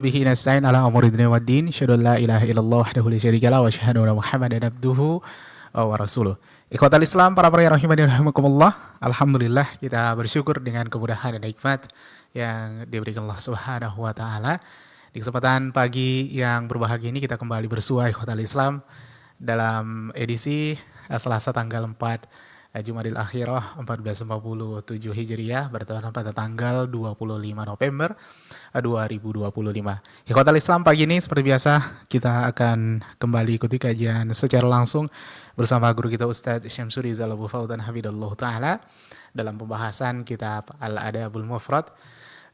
bihi nasta'in ala umuri dunya waddin. Asyhadu an la ilaha illallah wahdahu la syarika lahu wa asyhadu anna Muhammadan abduhu wa rasuluh. Ikhwatal Islam, para pendengar rahimani rahimakumullah. Alhamdulillah kita bersyukur dengan kemudahan dan nikmat yang diberikan Allah Subhanahu wa taala. Di kesempatan pagi yang berbahagia ini kita kembali bersua ikhwatal Islam dalam edisi Selasa tanggal 4 Jumadil Akhirah 1447 Hijriah bertepatan pada tanggal 25 November 2025. Ikhwatal Islam, pagi ini seperti biasa kita akan kembali ikuti kajian secara langsung bersama guru kita Ustadz Syamsuri Zalabu Faudan Hafidhullah Ta'ala dalam pembahasan kitab Al-Adabul Mufrad.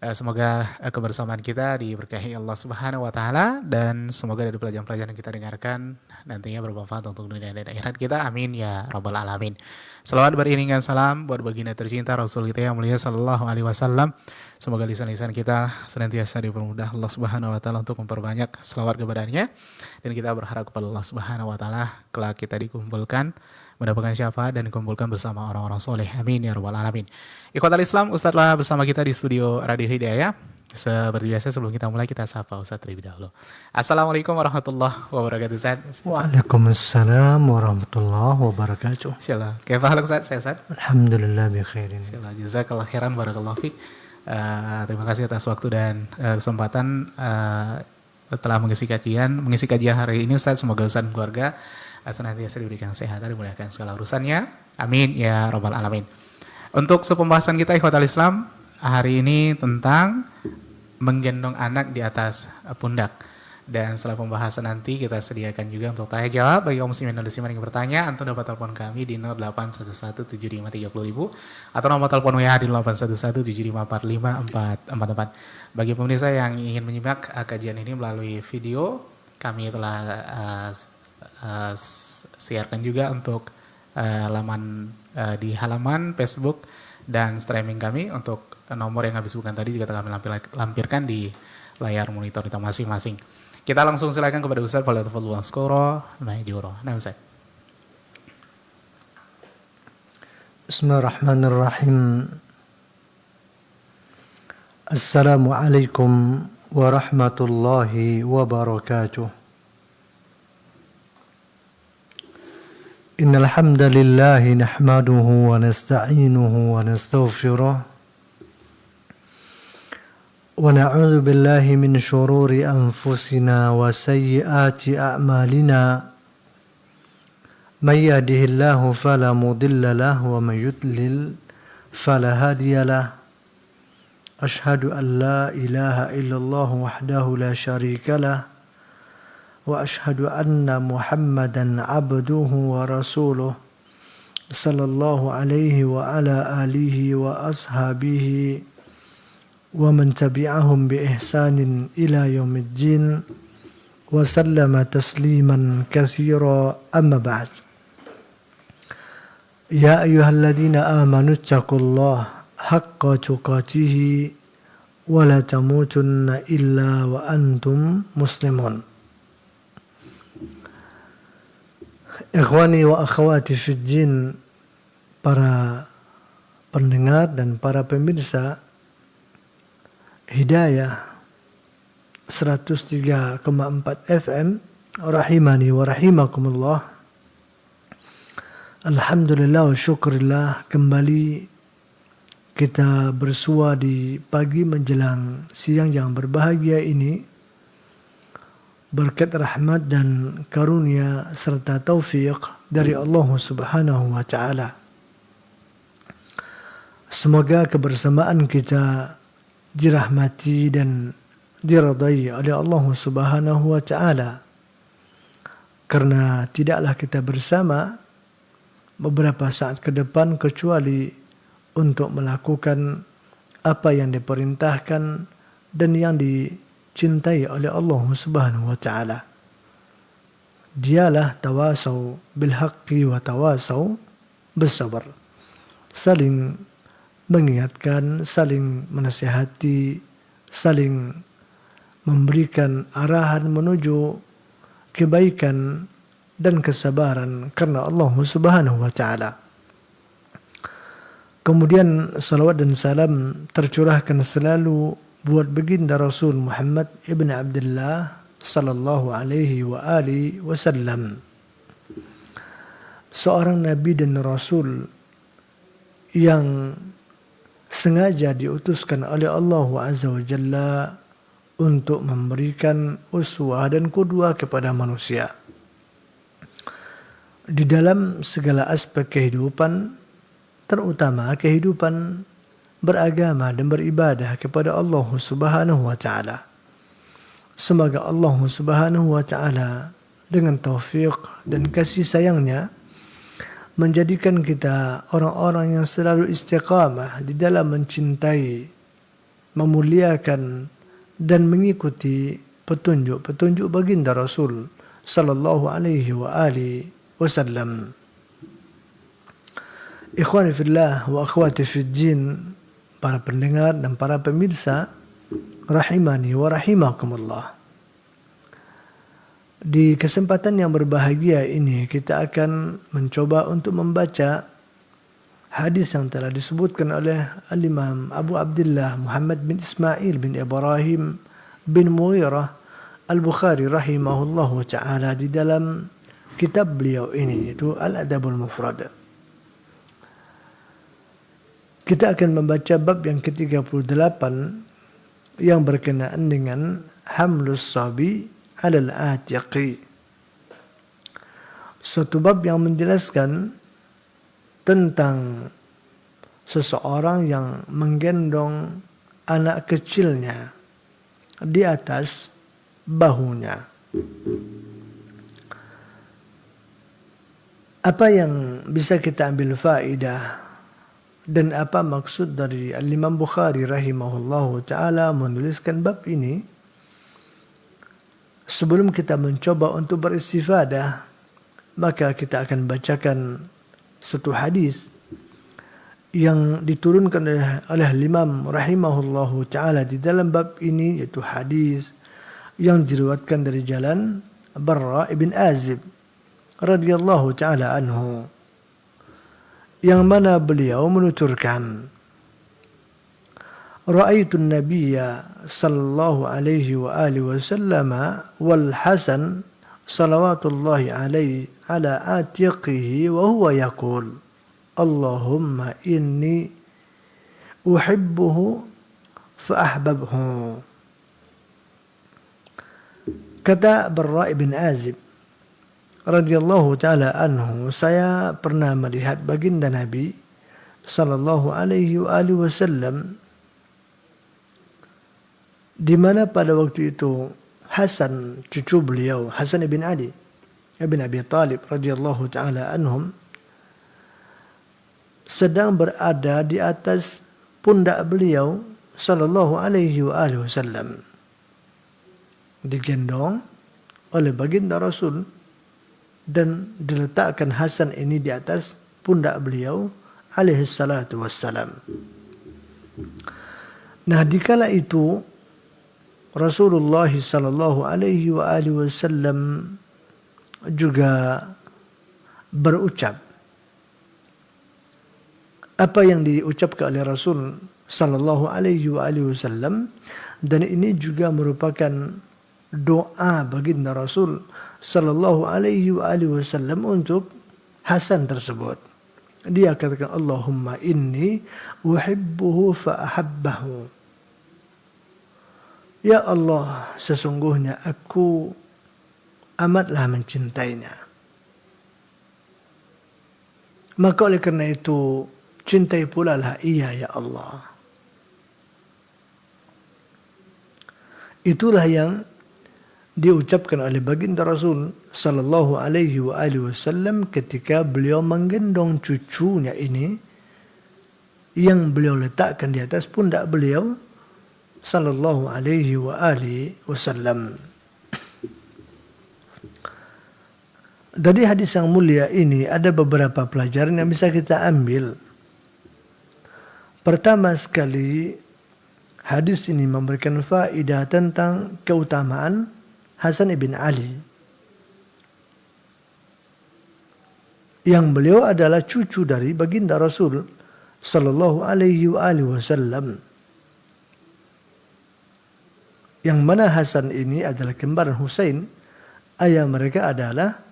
Semoga kebersamaan kita diberkahi Allah Subhanahu wa taala dan semoga dari pelajaran-pelajaran yang kita dengarkan nantinya bermanfaat untuk dunia dan akhirat kita. Amin ya rabbal alamin. Selawat beriringan salam buat baginda tercinta Rasul kita yang mulia sallallahu alaihi wasallam. Semoga lisan-lisan kita senantiasa dipermudah Allah Subhanahu wa taala untuk memperbanyak selawat kepadanya, dan kita berharap kepada Allah Subhanahu wa taala kelak kita dikumpulkan mendapatkan syafaat dan dikumpulkan bersama orang-orang soleh. Amin ya rabbal alamin. Ikhwatal Islam, Ustadz lah bersama kita di studio Radio Hidayah. Seperti biasa sebelum kita mulai kita sapa Ustadz terlebih dahulu. Assalamualaikum warahmatullahi wabarakatuh Ustadz. Waalaikumsalam warahmatullahi wabarakatuh. Insyaallah. Kaifa haluk Ustadz? Sehat? Alhamdulillah bi khairin. Insyaallah. Jazakallahu khairan, barakallahu fiik. Terima kasih atas waktu dan kesempatan telah mengisi kajian hari ini Ustadz. Semoga Ustadz dan keluarga senantiasa diberikan kesehatan, dimudahkan segala urusannya. Amin ya rabbal alamin. Untuk pembahasan kita ikhwatal Islam hari ini tentang menggendong anak di atas pundak. Dan setelah pembahasan nanti kita sediakan juga untuk tanya jawab bagi kaum muslimin dan muslimat yang bertanya. Antum dapat telepon kami di 08117530.000 atau nomor telepon WA di 0811754544. Bagi pemirsa yang ingin menyimak kajian ini melalui video, kami telah siarkan juga untuk di halaman Facebook dan streaming kami. Untuk nomor yang habis bukan tadi juga telah kami lampirkan di layar monitor kita masing-masing. Kita langsung silakan kepada Ustaz Falyatafadhal Mashkura Ma'jura. Nah Ustaz. Bismillahirrahmanirrahim. Assalamualaikum warahmatullahi wabarakatuh. Innal hamdalillah nahmaduhu wa nasta'inuhu wa nastaghfiruh. ونعوذ بالله من شرور أنفسنا وسيئات أعمالنا من يهده الله فلا مضل له ومن يضلل فلا هادي له أشهد أن لا إله إلا الله وحده لا شريك له وأشهد أن محمدا عبده ورسوله صلى الله عليه وعلى آله وأصحابه ومن تبعهم بإحسان إلى يوم الدين وسلم تسليما كثيرا أما بعد. يا أيها الذين آمنوا اتقوا الله حق تقاته ولا تموتن إلا وأنتم مسلمون. Ikhwani wa akhwati fi din, para pendengar dan para pemirsa Hidayah 103,4 FM rahimani wa rahimakumullah. Alhamdulillah wa syukurillah, kembali kita bersua di pagi menjelang siang yang berbahagia ini berkat rahmat dan karunia serta taufik dari Allah Subhanahu wa taala. Semoga kebersamaan kita dirahmati dan diridai oleh Allah Subhanahu wa taala, karena tidaklah kita bersama beberapa saat ke depan kecuali untuk melakukan apa yang diperintahkan dan yang dicintai oleh Allah Subhanahu wa taala. Dialah tawasau bil haqqi wa tawasau bis sabr. Saling mengingatkan, saling menasihati, saling memberikan arahan menuju kebaikan dan kesabaran karena Allah Subhanahu wa taala. Kemudian salawat dan salam tercurahkan selalu buat baginda Rasul Muhammad ibn Abdullah sallallahu alaihi wa alihi wasallam, seorang nabi dan rasul yang sengaja diutuskan oleh Allah Azza wa Jalla untuk memberikan uswah dan qudwah kepada manusia di dalam segala aspek kehidupan, terutama kehidupan beragama dan beribadah kepada Allah Subhanahu wa taala. Semoga Allah Subhanahu wa taala dengan taufik dan kasih sayangnya menjadikan kita orang-orang yang selalu istiqamah di dalam mencintai, memuliakan dan mengikuti petunjuk-petunjuk baginda Rasul sallallahu alaihi wa alihi wasallam. Ikhwani fillah wa akhwati fid din, para pendengar dan para pemirsa rahimani wa rahimakumullah. Di kesempatan yang berbahagia ini kita akan mencoba untuk membaca hadis yang telah disebutkan oleh Al-Imam Abu Abdullah Muhammad bin Ismail bin Ibrahim bin Mughirah Al-Bukhari rahimahullahu ta'ala di dalam kitab beliau ini, yaitu Al-Adabul Mufrad. Kita akan membaca bab yang ke-38 yang berkenaan dengan hamlus sabi alal atiqi. Suatu bab yang menjelaskan tentang seseorang yang menggendong anak kecilnya di atas bahunya. Apa yang bisa kita ambil faedah dan apa maksud dari Al-Imam Bukhari rahimahullahu ta'ala menuliskan bab ini? Sebelum kita mencoba untuk beristifadah, maka kita akan bacakan satu hadis yang diturunkan oleh Al-Imam rahimahullahu ta'ala di dalam bab ini, yaitu hadis yang diriwayatkan dari jalan Barra ibn Azib radhiyallahu ta'ala anhu, yang mana beliau menuturkan, Ra'aitu an-nabiyya sallallahu alaihi wa alihi wasallam wal Hasan salawatullahi alaihi ala atiqihi wa huwa yaqul Allahumma inni uhibbuhu fa ahbabhu. Kata Barra ibn Azib radhiyallahu ta'ala anhu, saya pernah melihat baginda Nabi sallallahu alaihi wa alihi wasallam di mana pada waktu itu Hasan, cucu beliau, Hasan ibn Ali ibn Abi Talib radhiyallahu ta'ala anhum, sedang berada di atas pundak beliau sallallahu alaihi wa alihi wasallam, digendong oleh baginda Rasul dan diletakkan Hasan ini di atas pundak beliau alaihi salatu wassalam. Nah, dikala itu Rasulullah sallallahu alaihi wa alihi wasallam juga berucap. Apa yang diucapkan oleh Rasul sallallahu alaihi wa alihi wasallam, dan ini juga merupakan doa baginda Rasul sallallahu alaihi wa alihi wasallam untuk Hasan tersebut. Dia katakan, Allahumma inni uhibbuhu fa ahabbahu. Ya Allah, sesungguhnya aku amatlah mencintainya. Maka oleh kerana itu, cintai pula lah ia ya Allah. Itulah yang diucapkan oleh baginda Rasul sallallahu alaihi wa alihi wasallam ketika beliau menggendong cucunya ini yang beliau letakkan di atas pundak beliau sallallahu alaihi wa alihi wasallam. Dari hadis yang mulia ini ada beberapa pelajaran yang bisa kita ambil. Pertama sekali, hadis ini memberikan faedah tentang keutamaan Hasan ibn Ali, yang beliau adalah cucu dari baginda Rasul sallallahu alaihi wa alihi wasallam. Yang mana Hasan ini adalah kembaran Husain, ayah mereka adalah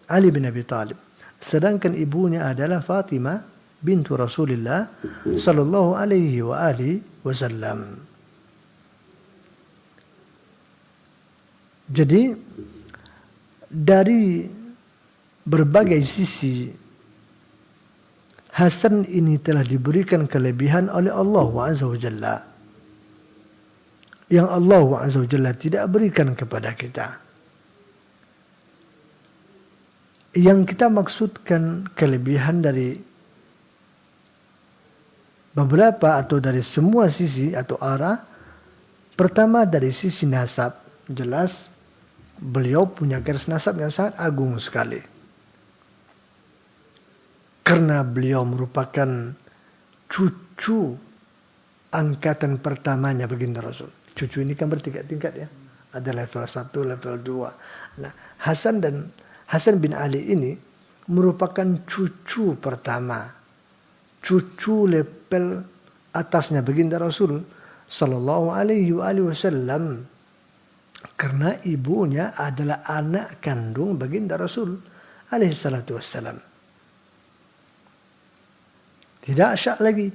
Ali bin Abi Thalib. Sedangkan ibunya adalah Fatimah bintu Rasulullah sallallahu alaihi wa alihi wasallam. Jadi dari berbagai sisi Hasan ini telah diberikan kelebihan oleh Allah Azza wa Jalla yang Allah Azza wa Jalla tidak berikan kepada kita. Yang kita maksudkan kelebihan dari beberapa atau dari semua sisi atau arah. Pertama dari sisi nasab, jelas beliau punya garis nasab yang sangat agung sekali. Karena beliau merupakan cucu angkatan pertamanya baginda Rasul. Cucu ini kan bertingkat-tingkat ya. Ada level 1, level 2. Nah, Hasan bin Ali ini merupakan cucu pertama. Cucu level atasnya baginda Rasul sallallahu alaihi wasallam. Karena ibunya adalah anak kandung baginda Rasul alaihi salatu wassalam. Tidak syak lagi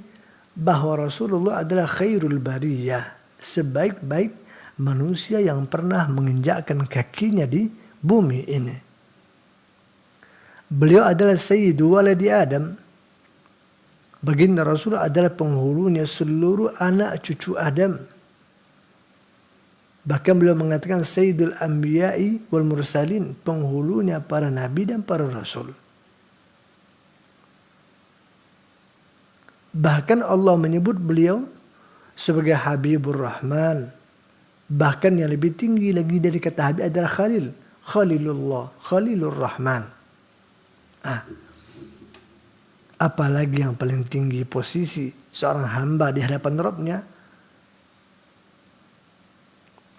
bahwa Rasulullah adalah khairul bariyah, sebaik-baik manusia yang pernah menginjakkan kakinya di bumi ini. Beliau adalah sayyidu waladi Adam. Baginda Rasul adalah penghulunya seluruh anak cucu Adam. Bahkan beliau mengatakan sayyidul anbiya'i wal mursalin, penghulunya para nabi dan para rasul. Bahkan Allah menyebut beliau sebagai Habibur Rahman. Bahkan yang lebih tinggi lagi dari kata Habib adalah Khalil. Khalilullah, Khalilur Rahman. Apalagi yang paling tinggi posisi seorang hamba di hadapan Rabbnya,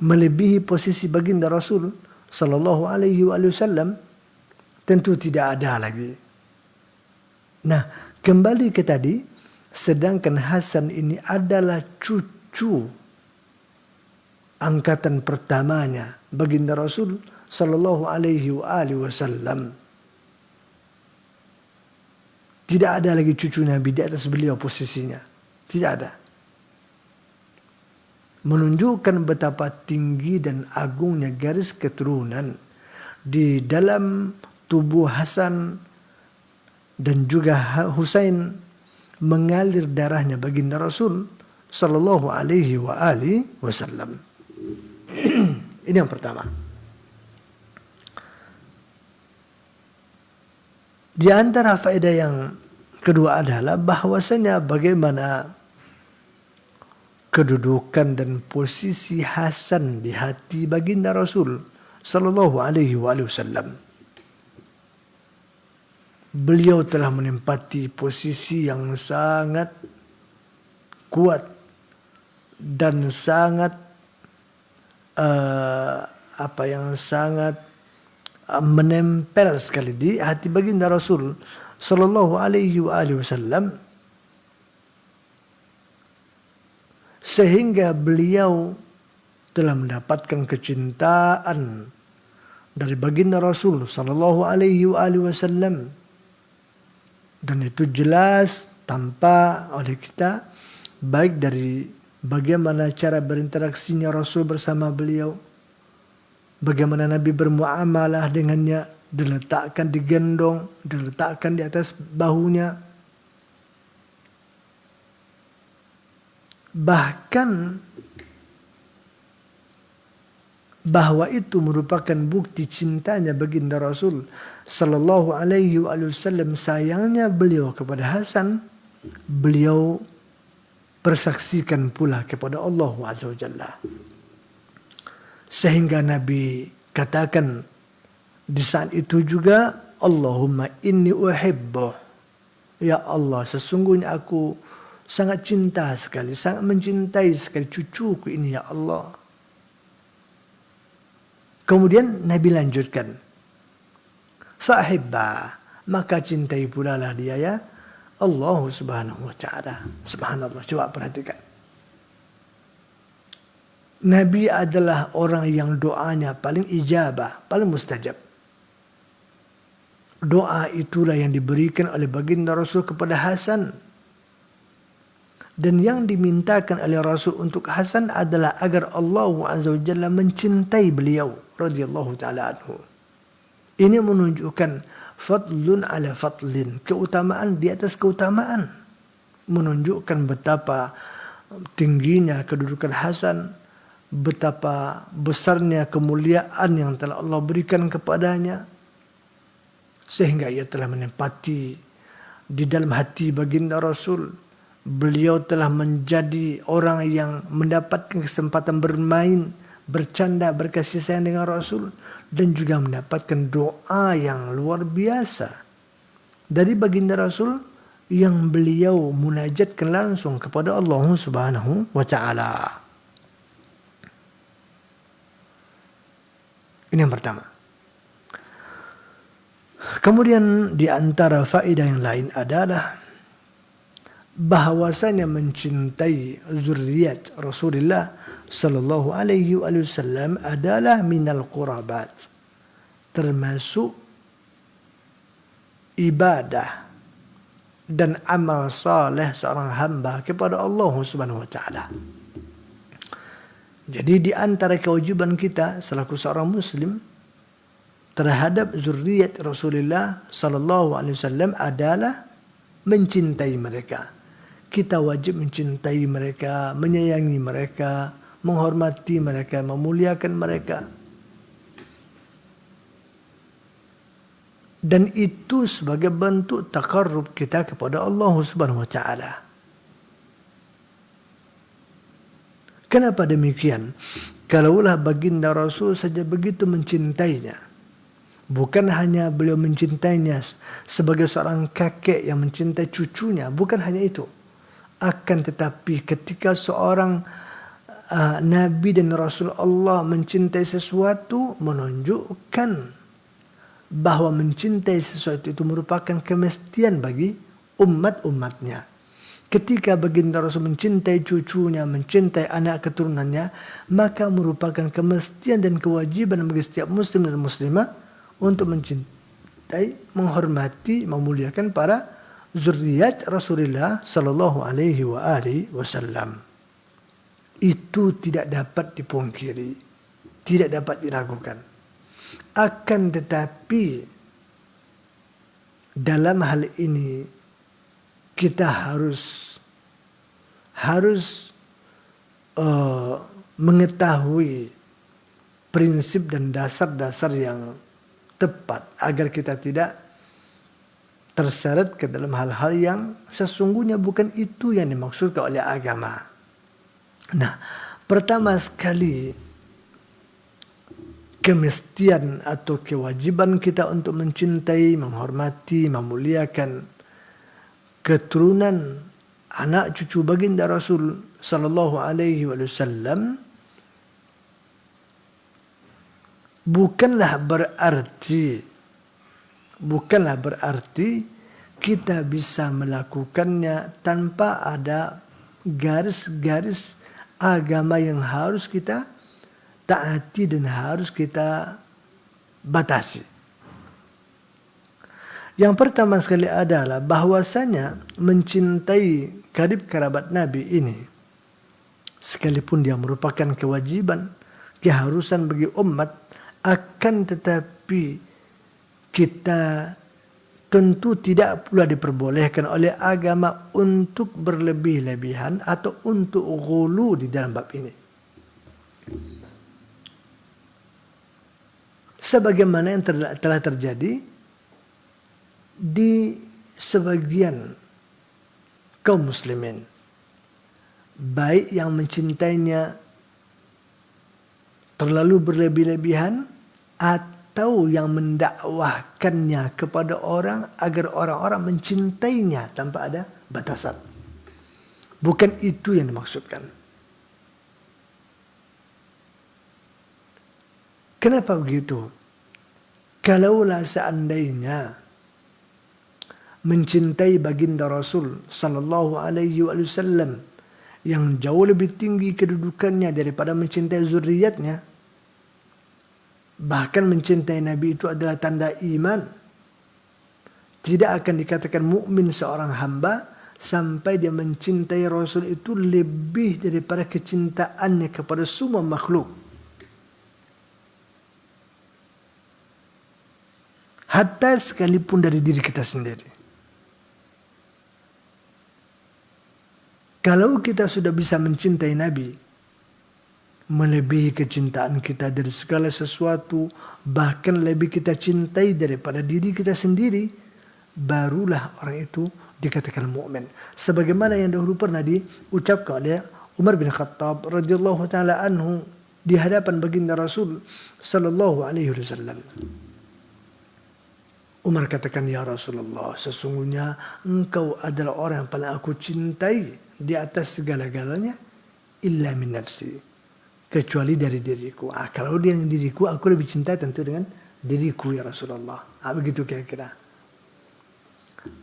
melebihi posisi baginda Rasul sallallahu alaihi wasallam, tentu tidak ada lagi. Nah, kembali ke tadi, sedangkan Hasan ini adalah cucu angkatan pertamanya baginda Rasul sallallahu alaihi wasallam. Tidak ada lagi cucu Nabi di atas beliau posisinya. Tidak ada. Menunjukkan betapa tinggi dan agungnya garis keturunan di dalam tubuh Hasan dan juga Husain, mengalir darahnya baginda Rasul sallallahu alaihi wasallam. Ini yang pertama. Di antara faedah yang kedua adalah bahwasanya bagaimana kedudukan dan posisi Hasan di hati baginda Rasul sallallahu alaihi wasallam. Beliau telah menempati posisi yang sangat kuat dan sangat menempel sekali di hati baginda Rasul sallallahu alaihi wasallam, sehingga beliau telah mendapatkan kecintaan dari baginda Rasul sallallahu alaihi wasallam, dan itu jelas tampak oleh kita baik dari bagaimana cara berinteraksinya Rasul bersama beliau, bagaimana Nabi bermuamalah dengannya, diletakkan, digendong, diletakkan di atas bahunya. Bahkan bahwa itu merupakan bukti cintanya baginda Rasul sallallahu alaihi wasallam, sayangnya beliau kepada Hasan, beliau persaksikan pula kepada Allah Azza wa Jalla. Sehingga Nabi katakan di saat itu juga, Allahumma inni uhibbuh. Ya Allah, sesungguhnya aku sangat cinta sekali, sangat mencintai sekali cucuku ini ya Allah. Kemudian Nabi lanjutkan, fa'hibba, maka cintai pula lah dia ya Allah subhanahu wa ta'ala. Subhanallah, coba perhatikan. Nabi adalah orang yang doanya paling ijabah, paling mustajab. Doa itulah yang diberikan oleh baginda Rasul kepada Hasan. Dan yang dimintakan oleh Rasul untuk Hasan adalah agar Allah Azza wa Jalla mencintai beliau radhiyallahu taala anhu. Ini menunjukkan fadlun ala fadlin, keutamaan di atas keutamaan. Menunjukkan betapa tingginya kedudukan Hasan, betapa besarnya kemuliaan yang telah Allah berikan kepadanya, sehingga ia telah menempati di dalam hati baginda Rasul. Beliau telah menjadi orang yang mendapatkan kesempatan bermain, bercanda, berkasih sayang dengan Rasul, dan juga mendapatkan doa yang luar biasa dari baginda Rasul yang beliau munajatkan langsung kepada Allah Subhanahu wa taala. Ini yang pertama. Kemudian di antara faedah yang lain adalah bahwasanya mencintai zuriat Rasulullah sallallahu alaihi wasallam adalah minal qurabat, termasuk ibadah dan amal saleh seorang hamba kepada Allah Subhanahu wa taala. Jadi di antara kewajiban kita selaku seorang muslim terhadap zuriat Rasulullah sallallahu alaihi wasallam adalah mencintai mereka. Kita wajib mencintai mereka, menyayangi mereka, menghormati mereka, memuliakan mereka. Dan itu sebagai bentuk taqarrub kita kepada Allah Subhanahu wa taala. Kenapa demikian? Kalaulah baginda Rasul saja begitu mencintainya, bukan hanya beliau mencintainya sebagai seorang kakek yang mencintai cucunya, bukan hanya itu. Akan tetapi ketika seorang Nabi dan Rasul Allah mencintai sesuatu, menunjukkan bahwa mencintai sesuatu itu merupakan kemestian bagi umat-umatnya. Ketika baginda Rasul mencintai cucunya, mencintai anak keturunannya, maka merupakan kemestian dan kewajiban bagi setiap muslim dan muslimah untuk mencintai, menghormati, memuliakan para zuriat Rasulullah sallallahu alaihi wasallam. Itu tidak dapat dipungkiri, tidak dapat diragukan. Akan tetapi dalam hal ini kita harus mengetahui prinsip dan dasar-dasar yang tepat agar kita tidak terseret ke dalam hal-hal yang sesungguhnya bukan itu yang dimaksudkan oleh agama. Nah, pertama sekali kemestian atau kewajiban kita untuk mencintai, menghormati, memuliakan keturunan anak cucu baginda Rasul sallallahu alaihi wasallam bukanlah berarti kita bisa melakukannya tanpa ada garis-garis agama yang harus kita taati dan harus kita batasi. Yang pertama sekali adalah bahwasanya mencintai karib kerabat Nabi ini, sekalipun dia merupakan kewajiban, keharusan bagi umat, akan tetapi kita tentu tidak pula diperbolehkan oleh agama untuk berlebih-lebihan atau untuk ghulu di dalam bab ini. Sebagaimana yang telah terjadi di sebagian kaum muslimin, baik yang mencintainya terlalu berlebih-lebihan atau yang mendakwahkannya kepada orang agar orang-orang mencintainya tanpa ada batasan. Bukan itu yang dimaksudkan. Kenapa begitu? Kalaulah seandainya mencintai baginda Rasul sallallahu alaihi wasallam yang jauh lebih tinggi kedudukannya daripada mencintai zuriatnya. Bahkan mencintai Nabi itu adalah tanda iman. Tidak akan dikatakan mukmin seorang hamba sampai dia mencintai Rasul itu lebih daripada kecintaannya kepada semua makhluk. Hatta sekalipun dari diri kita sendiri. Kalau kita sudah bisa mencintai Nabi, melebihi kecintaan kita dari segala sesuatu, bahkan lebih kita cintai daripada diri kita sendiri, barulah orang itu dikatakan mukmin. Sebagaimana yang dahulu pernah diucapkan oleh Umar bin Khattab radhiyallahu taala anhu di hadapan baginda Rasul sallallahu alaihi wasallam. Umar katakan, ya Rasulullah, sesungguhnya engkau adalah orang yang paling aku cintai di atas segala-galanya, illa min nafsi, kecuali dari diriku. Kalau dia yang diriku, aku lebih cinta tentu dengan diriku ya Rasulullah. Begitu kira-kira.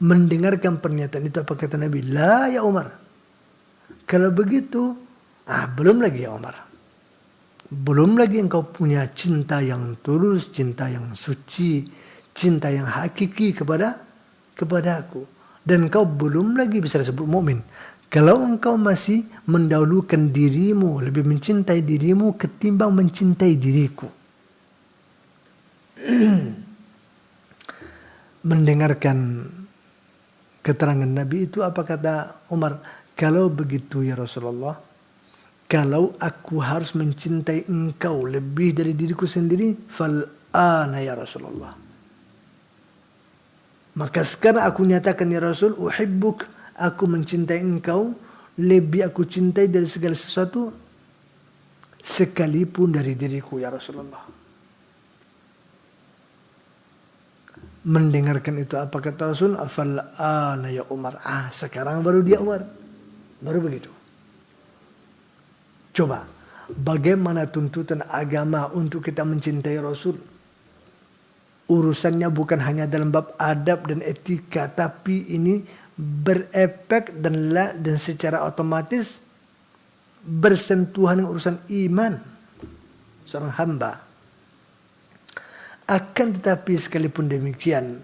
Mendengarkan pernyataan itu, apa kata Nabi? La ya Umar. Kalau begitu, belum lagi ya Umar. Belum lagi engkau punya cinta yang tulus, cinta yang suci, cinta yang hakiki kepada aku. Dan engkau belum lagi bisa disebut mukmin. Kalau engkau masih mendahulukan dirimu, lebih mencintai dirimu ketimbang mencintai diriku. Mendengarkan keterangan Nabi itu, apa kata Umar? Kalau begitu ya Rasulullah, kalau aku harus mencintai engkau lebih dari diriku sendiri, fal'ana ya Rasulullah. Maka sekarang aku nyatakan ya Rasul, uhibbuk, aku mencintai engkau, lebih aku cintai dari segala sesuatu, sekalipun dari diriku ya Rasulullah. Mendengarkan itu, apa kata Rasul? Fal'ana ya Umar. Sekarang baru dia Umar. Baru begitu. Coba, bagaimana tuntutan agama untuk kita mencintai Rasul? Urusannya bukan hanya dalam bab adab dan etika, tapi ini berefek dan secara otomatis bersentuhan dengan urusan iman seorang hamba. Akan tetapi sekalipun demikian,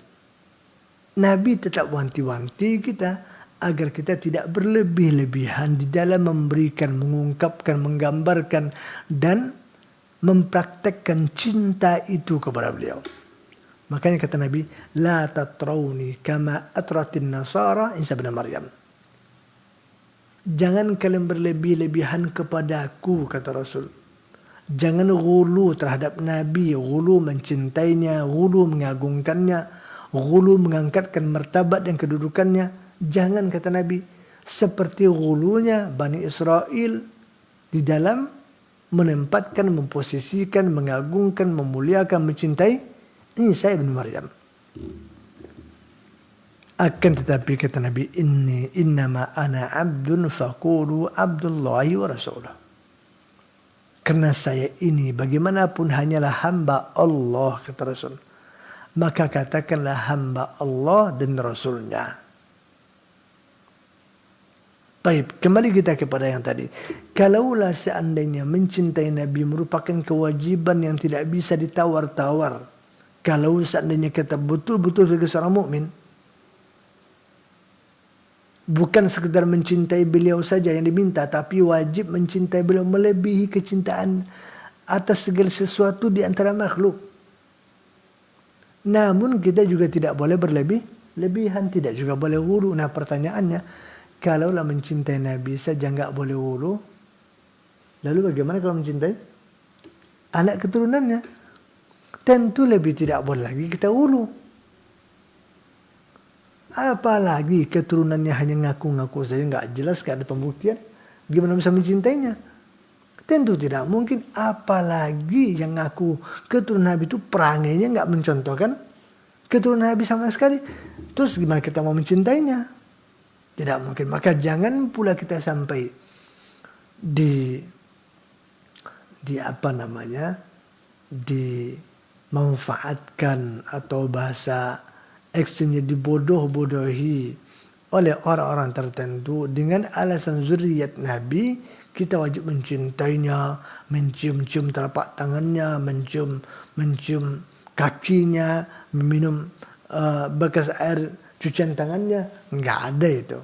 Nabi tetap wanti-wanti kita agar kita tidak berlebih-lebihan di dalam memberikan, mengungkapkan, menggambarkan, dan mempraktekkan cinta itu kepada beliau. Makanya kata Nabi, la tatrawni kama atratin nasara Isa bin Maryam. Jangan kalian berlebih-lebihan kepadaku, kata Rasul. Jangan ghulu terhadap Nabi, ghulu mencintainya, ghulu mengagungkannya, ghulu mengangkatkan martabat dan kedudukannya. Jangan, kata Nabi, seperti ghulunya Bani Israel di dalam menempatkan, memposisikan, mengagungkan, memuliakan, mencintai Isa bin Maryam. Akan tetapi kata Nabi, innama ana abdun faqulu abdullahi wa rasuluh. Karena saya ini bagaimanapun hanyalah hamba Allah, kata Rasul. Maka katakanlah hamba Allah dan Rasulnya. Baik, kembali kita kepada yang tadi. Kalaulah seandainya mencintai Nabi merupakan kewajiban yang tidak bisa ditawar-tawar. Kalau seandainya kita betul-betul sebagai seorang mukmin, bukan sekedar mencintai beliau saja yang diminta, tapi wajib mencintai beliau melebihi kecintaan atas segala sesuatu di antara makhluk. Namun kita juga tidak boleh berlebihan, tidak juga boleh ghulu. Nah pertanyaannya, kalaulah mencintai Nabi saja nggak boleh ghulu, lalu bagaimana kalau mencintai anak keturunannya? Tentu lebih tidak boleh lagi kita ghulu. Apalagi keturunannya hanya ngaku-ngaku saja, nggak jelas, nggak ada pembuktian. Gimana bisa mencintainya? Tentu tidak mungkin. Apalagi yang ngaku keturunan Nabi itu perangainya nggak mencontohkan keturunan Nabi sama sekali. Terus gimana kita mau mencintainya? Tidak mungkin. Maka jangan pula kita sampai dimanfaatkan atau bahasa ekstrimnya dibodoh-bodohi oleh orang-orang tertentu dengan alasan zuriat Nabi, kita wajib mencintainya, mencium-cium telapak tangannya, mencium kakinya, meminum bekas air cucian tangannya. Nggak ada itu.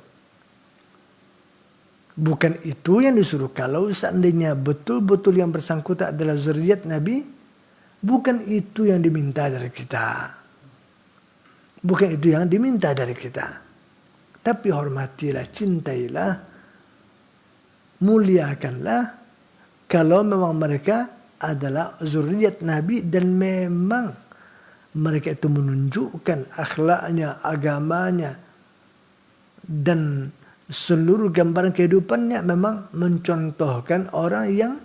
Bukan itu yang disuruh. Kalau seandainya betul-betul yang bersangkutan adalah zuriat Nabi, bukan itu yang diminta dari kita. Bukan itu yang diminta dari kita. Tapi hormatilah, cintailah, muliakanlah kalau memang mereka adalah zuriat Nabi dan memang mereka itu menunjukkan akhlaknya, agamanya, dan seluruh gambaran kehidupannya memang mencontohkan orang yang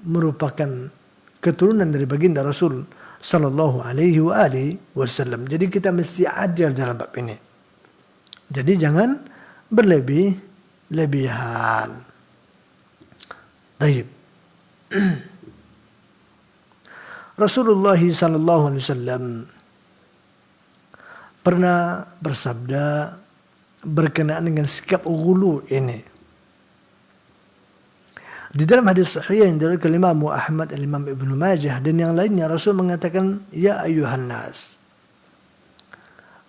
merupakan keturunan dari baginda Rasul sallallahu alaihi wasallam. Jadi kita mesti adil dalam bab ini. Jadi jangan berlebihan. Baik. Rasulullah sallallahu alaihi wasallam pernah bersabda berkenaan dengan sikap ghulu ini. Di dalam hadis sahih yang diriwayatkan oleh Imam Ahmad, Imam Ibnu Majah dan yang lainnya, Rasul mengatakan, "Ya ayyuhan nas,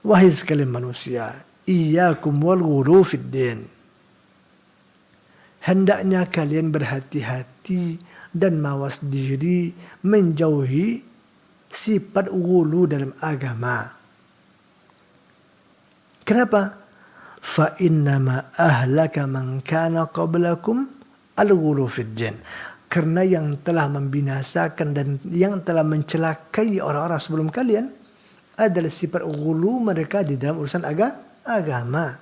wahai sekalian manusia, iyyakum wal ghulu fid din." Hendaknya kalian berhati-hati dan mawas diri menjauhi sifat ghulu dalam agama. Kenapa? Fa innama ahlaka man kana qablakum al-ghulu fid din. Karena yang telah membinasakan dan yang telah mencelakai orang-orang sebelum kalian adalah sifat ghulu mereka di dalam urusan agama.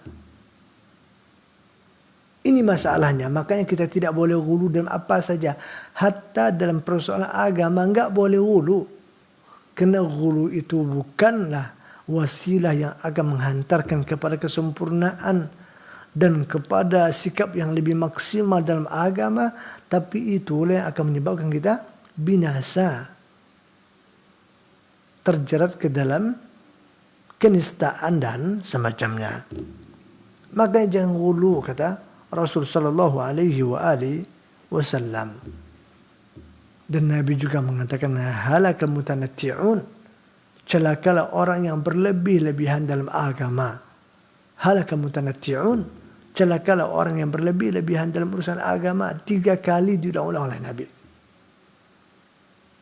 Ini masalahnya. Makanya kita tidak boleh ghulu dalam apa saja. Hatta dalam persoalan agama enggak boleh ghulu. Karena ghulu itu bukanlah wasilah yang akan menghantarkan kepada kesempurnaan dan kepada sikap yang lebih maksimal dalam agama, tapi itulah yang akan menyebabkan kita binasa, terjerat ke dalam kenistaan dan semacamnya. Makanya jangan ghulu, kata Rasul sallallahu alaihi wasallam. Dan Nabi juga mengatakan, halakal mutanatti'un, celakalah orang yang berlebih-lebihan dalam agama. Halakal mutanatti'un, celakalah orang yang berlebih-lebihan dalam urusan agama. 3 kali diulang-ulang oleh Nabi.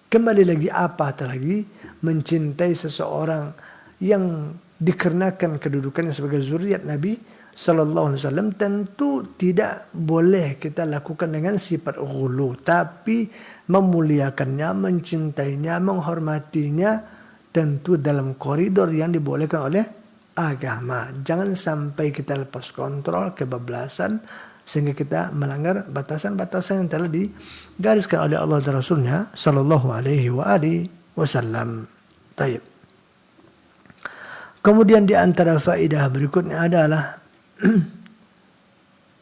Kembali lagi, apa lagi mencintai seseorang yang dikarenakan kedudukannya sebagai zuriat Nabi sallallahu alaihi wasallam, tentu tidak boleh kita lakukan dengan sifat ghulu, tapi memuliakannya, mencintainya, menghormatinya, tentu dalam koridor yang dibolehkan oleh agama. Jangan sampai kita lepas kontrol, kebablasan, sehingga kita melanggar batasan-batasan yang telah digariskan oleh Allah dan Rasulnya sallallahu alaihi wasallam. Baik. Kemudian di antara faedah berikutnya adalah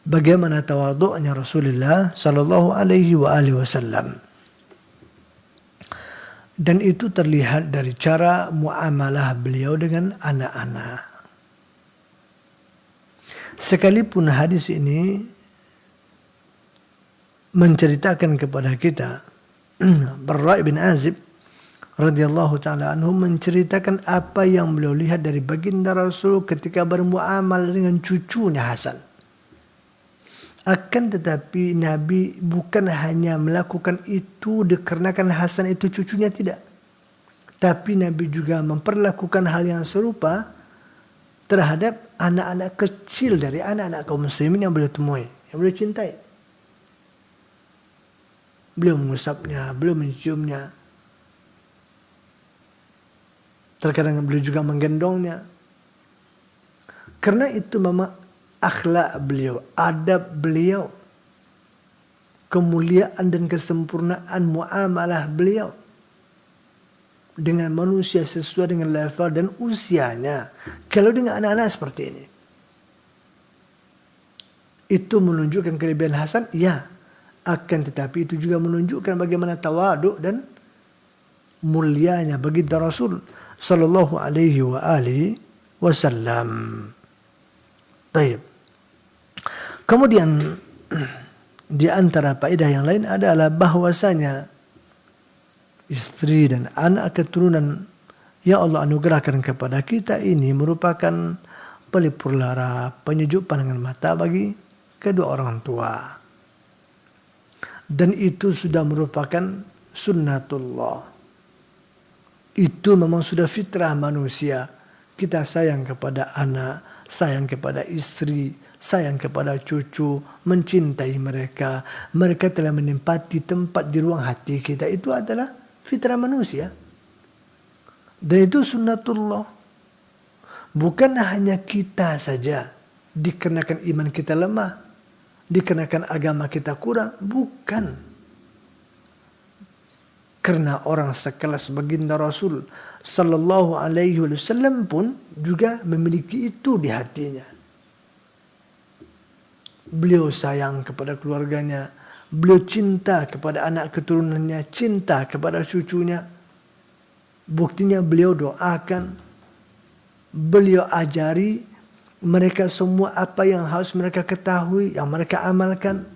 bagaimana tawadhu'nya Rasulullah sallallahu alaihi wasallam. Dan itu terlihat dari cara muamalah beliau dengan anak-anak. Sekalipun hadis ini menceritakan kepada kita, Barra' bin Azib radhiyallahu taala anhu menceritakan apa yang beliau lihat dari baginda Rasul ketika bermuamalah dengan cucunya Hasan. Akan tetapi Nabi bukan hanya melakukan itu dikarenakan Hasan itu cucunya, tidak. Tapi Nabi juga memperlakukan hal yang serupa terhadap anak-anak kecil dari anak-anak kaum muslimin yang beliau temui, yang beliau cintai. Beliau mengusapnya, beliau menciumnya. Terkadang beliau juga menggendongnya. Karena itu memang akhlak beliau, adab beliau, kemuliaan dan kesempurnaan muamalah beliau dengan manusia sesuai dengan level dan usianya. Kalau dengan anak-anak seperti ini, itu menunjukkan kelebihan Hasan, ya. Akan tetapi itu juga menunjukkan bagaimana tawaduk dan mulianya baginda Rasul sallallahu alaihi wasallam. Baik. Kemudian di antara faedah yang lain adalah bahwasanya istri dan anak keturunan yang Allah anugerahkan kepada kita ini merupakan pelipur lara, penyejuk pandangan mata bagi kedua orang tua. Dan itu sudah merupakan sunnatullah. Itu memang sudah fitrah manusia. Kita sayang kepada anak, sayang kepada istri, sayang kepada cucu, mencintai mereka. Mereka telah menempati tempat di ruang hati kita. Itu adalah fitrah manusia. Dan itu sunnatullah. Bukan hanya kita saja dikarenakan iman kita lemah, dikarenakan agama kita kurang. Bukan. Karena orang sekelas baginda Rasul sallallahu alaihi wasallam pun juga memiliki itu di hatinya. Beliau sayang kepada keluarganya, beliau cinta kepada anak keturunannya, cinta kepada cucunya. Buktinya beliau doakan, beliau ajari mereka semua apa yang harus mereka ketahui, yang mereka amalkan.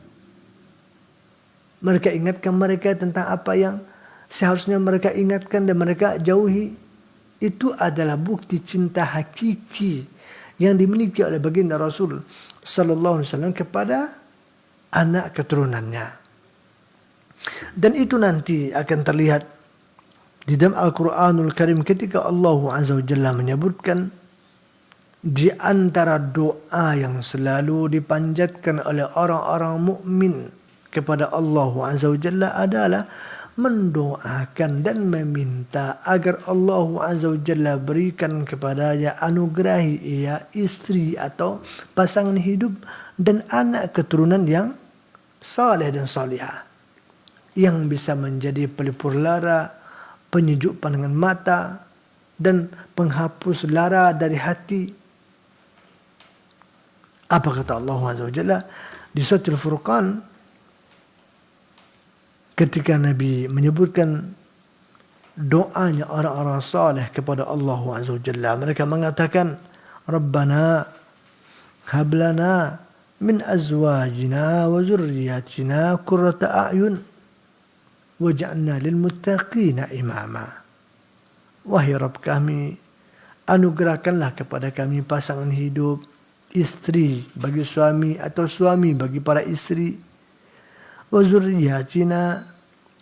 Mereka ingatkan mereka tentang apa yang seharusnya mereka ingatkan dan mereka jauhi. Itu adalah bukti cinta hakiki yang dimiliki oleh baginda Rasul sallallahu alaihi wasallam kepada anak keturunannya. Dan itu nanti akan terlihat di dalam Al-Quranul Karim ketika Allah Azza wa Jalla menyebutkan di antara doa yang selalu dipanjatkan oleh orang-orang mukmin kepada Allah Azza wa Jalla adalah mendoakan dan meminta agar Allah Azza wa Jalla berikan kepadanya, anugerahi ia istri atau pasangan hidup dan anak keturunan yang saleh dan salihah, yang bisa menjadi pelipur lara, penyejuk pandangan mata, dan penghapus lara dari hati. Apa kata Allah Azza wa Jalla di surat Al-Furqan ketika Nabi menyebutkan doanya orang-orang saleh kepada Allah Azza wa Jalla? Mereka mengatakan, Rabbana hablana min azwajina wa zurriyatina qurrata a'yun waj'alna lil muttaqina imama. Wahai Rabb kami, anugerahkanlah kepada kami pasangan hidup, istri bagi suami atau suami bagi para istri. Wa zurriyatina,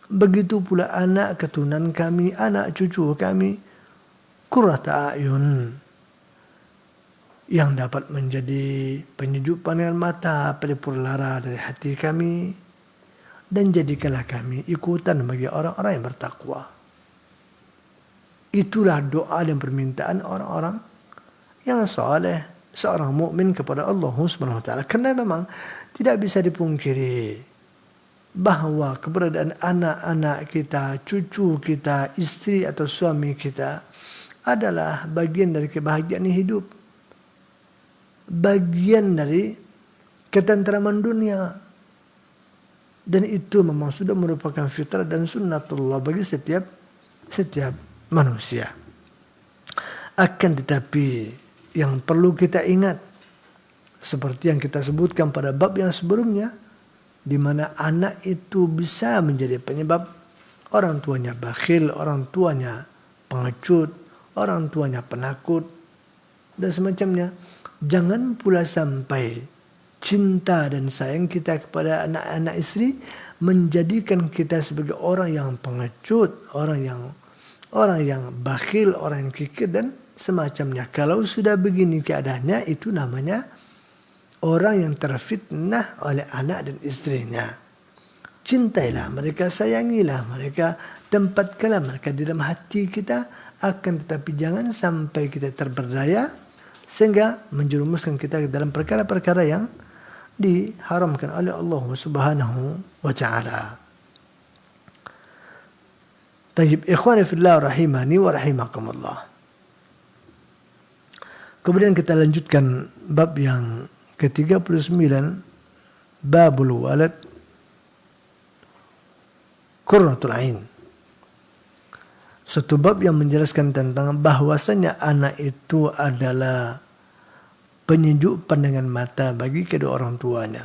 begitu pula anak keturunan kami, anak cucu kami, qurrata a'yun, yang dapat menjadi penyejuk pandangan mata, pelipur lara dari hati kami, dan jadikanlah kami ikutan bagi orang-orang yang bertakwa. Itulah doa dan permintaan orang-orang yang saleh, seorang mukmin kepada Allah Subhanahu wa taala. Karena memang tidak bisa dipungkiri bahwa keberadaan anak-anak kita, cucu kita, istri atau suami kita adalah bagian dari kebahagiaan hidup, bagian dari ketentraman dunia. Dan itu memang sudah merupakan fitrah dan sunnatullah bagi setiap manusia. Akan tetapi yang perlu kita ingat, seperti yang kita sebutkan pada bab yang sebelumnya, di mana anak itu bisa menjadi penyebab orang tuanya bakhil, orang tuanya pengecut, orang tuanya penakut, dan semacamnya. Jangan pula sampai cinta dan sayang kita kepada anak-anak istri menjadikan kita sebagai orang yang pengecut, orang yang bakhil, orang yang kikir dan semacamnya. Kalau sudah begini keadaannya, itu namanya orang yang terfitnah oleh anak dan istrinya. Cintailah mereka, sayangilah mereka, tempatkanlah mereka di dalam hati kita. Akan tetapi jangan sampai kita terberdaya sehingga menjerumuskan kita ke dalam perkara-perkara yang diharamkan oleh Allah Subhanahu wa taala. Tayyib, ikhwani fillah rahimani wa rahimakumullah. Kemudian kita lanjutkan bab yang ke-39, babul walad qurratul ain. Suatu bab yang menjelaskan tentang bahwasanya anak itu adalah penyejuk pandangan mata bagi kedua orang tuanya.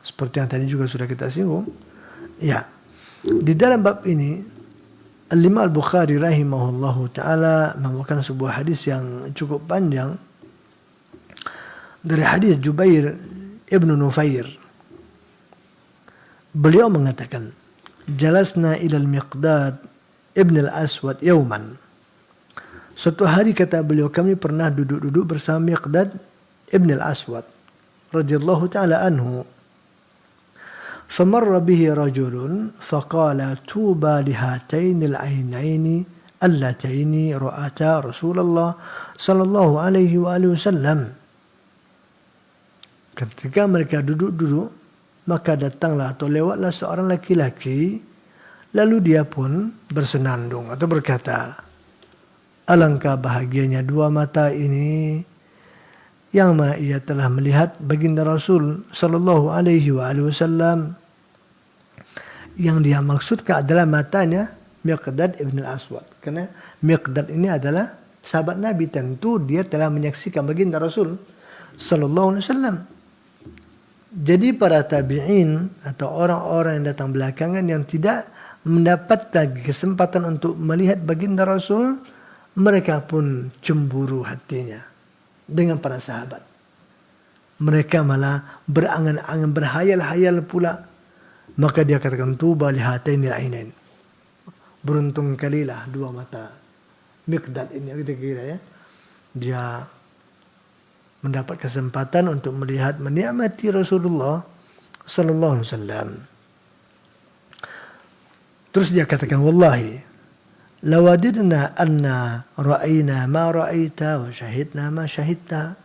Seperti yang tadi juga sudah kita singgung. Ya, di dalam bab ini Al-Imam Al-Bukhari rahimahullahu ta'ala membawakan sebuah hadis yang cukup panjang dari hadis Jubair ibn Nufair. Beliau mengatakan, Jalasna ilal Miqdad ibn al-Aswad yawman. Suatu hari kata beliau, kami pernah duduk-duduk bersama Miqdad ibn al-Aswad radhiyallahu ta'ala anhu. فمر به رجل فقال توبى لهاتين العينين اللتين رأتا رسول الله صلى الله عليه وآله وسلم. Ketika mereka duduk-duduk, maka datanglah atau lewatlah seorang laki-laki, lalu dia pun bersenandung atau berkata, alangkah bahagianya dua mata ini yang mana ia telah melihat baginda Rasul sallallahu alaihi wasallam. Yang dia maksudkan adalah matanya Miqdad ibn al-Aswad. Karena Miqdad ini adalah sahabat Nabi, tentu dia telah menyaksikan baginda Rasul sallallahu alaihi wasallam. Jadi para tabi'in atau orang-orang yang datang belakangan yang tidak mendapat lagi kesempatan untuk melihat baginda Rasul, mereka pun cemburu hatinya dengan para sahabat. Mereka malah berangan-angan, berhayal-hayal pula. Maka dia katakan, tuba lihatainil ainain. Beruntung kalilah dua mata Miqdad ini, kita kira ya. Dia mendapat kesempatan untuk melihat, menikmati Rasulullah sallallahu alaihi wasallam. Terus dia katakan, wallahi lawadidna anna ra'ayna ma ra'aita wa syahidna ma syahidta.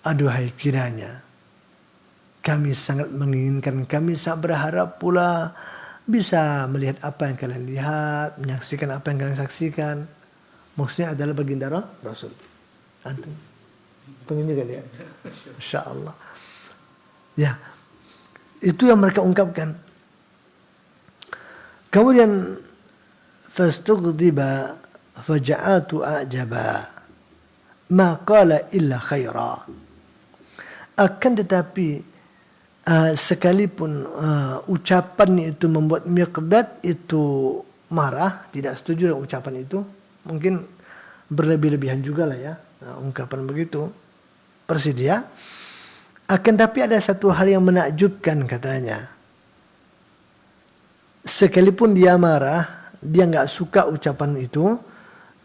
Aduhai kiranya kami sangat menginginkan, kami sangat berharap pula bisa melihat apa yang kalian lihat, menyaksikan apa yang kalian saksikan. Maksudnya adalah baginda Rasul. Antum pengen juga lihat? Masya Allah. Ya, itu yang mereka ungkapkan. Kemudian fastughdiba faja'atu a'jaba ma qala illa khaira. Akan tetapi sekalipun ucapan itu membuat Miqdad itu marah, tidak setuju dengan ucapan itu, mungkin berlebih-lebihan juga lah ya, ungkapan begitu bersedia. Akan tapi ada satu hal yang menakjubkan katanya. Sekalipun dia marah, dia nggak suka ucapan itu,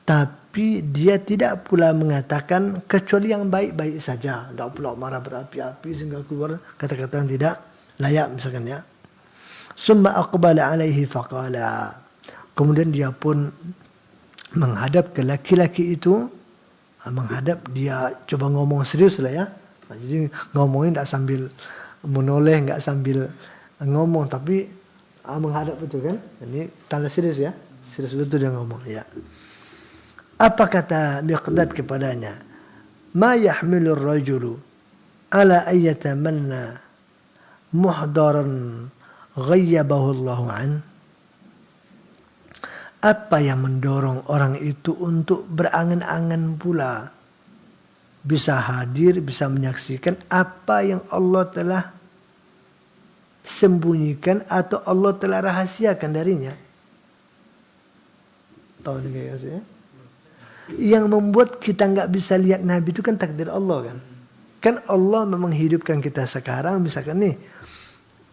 tapi dia tidak pula mengatakan kecuali yang baik-baik saja. Tidak pula marah berapi-api sehingga keluar kata-kata yang tidak layak misalkan ya. Summa aqbala alaihi faqala. Kemudian dia pun menghadap ke laki-laki itu. Menghadap, dia coba ngomong serius lah ya. Jadi ngomongin tidak sambil menoleh, nggak sambil ngomong, tapi menghadap betul kan. Ini tanda serius ya. Serius betul dia ngomong ya. Apa kata Miqdad kepadanya? Ma yahmilur rajulu ala ayyatamanna muhdaran ghayyabahu Allahu an. Apa yang mendorong orang itu untuk berangan-angan pula bisa hadir, bisa menyaksikan apa yang Allah telah sembunyikan atau Allah telah rahasiakan darinya. Tahu ini ya? Yang membuat kita nggak bisa lihat Nabi itu kan takdir Allah kan. Kan Allah memang hidupkan kita sekarang misalkan nih.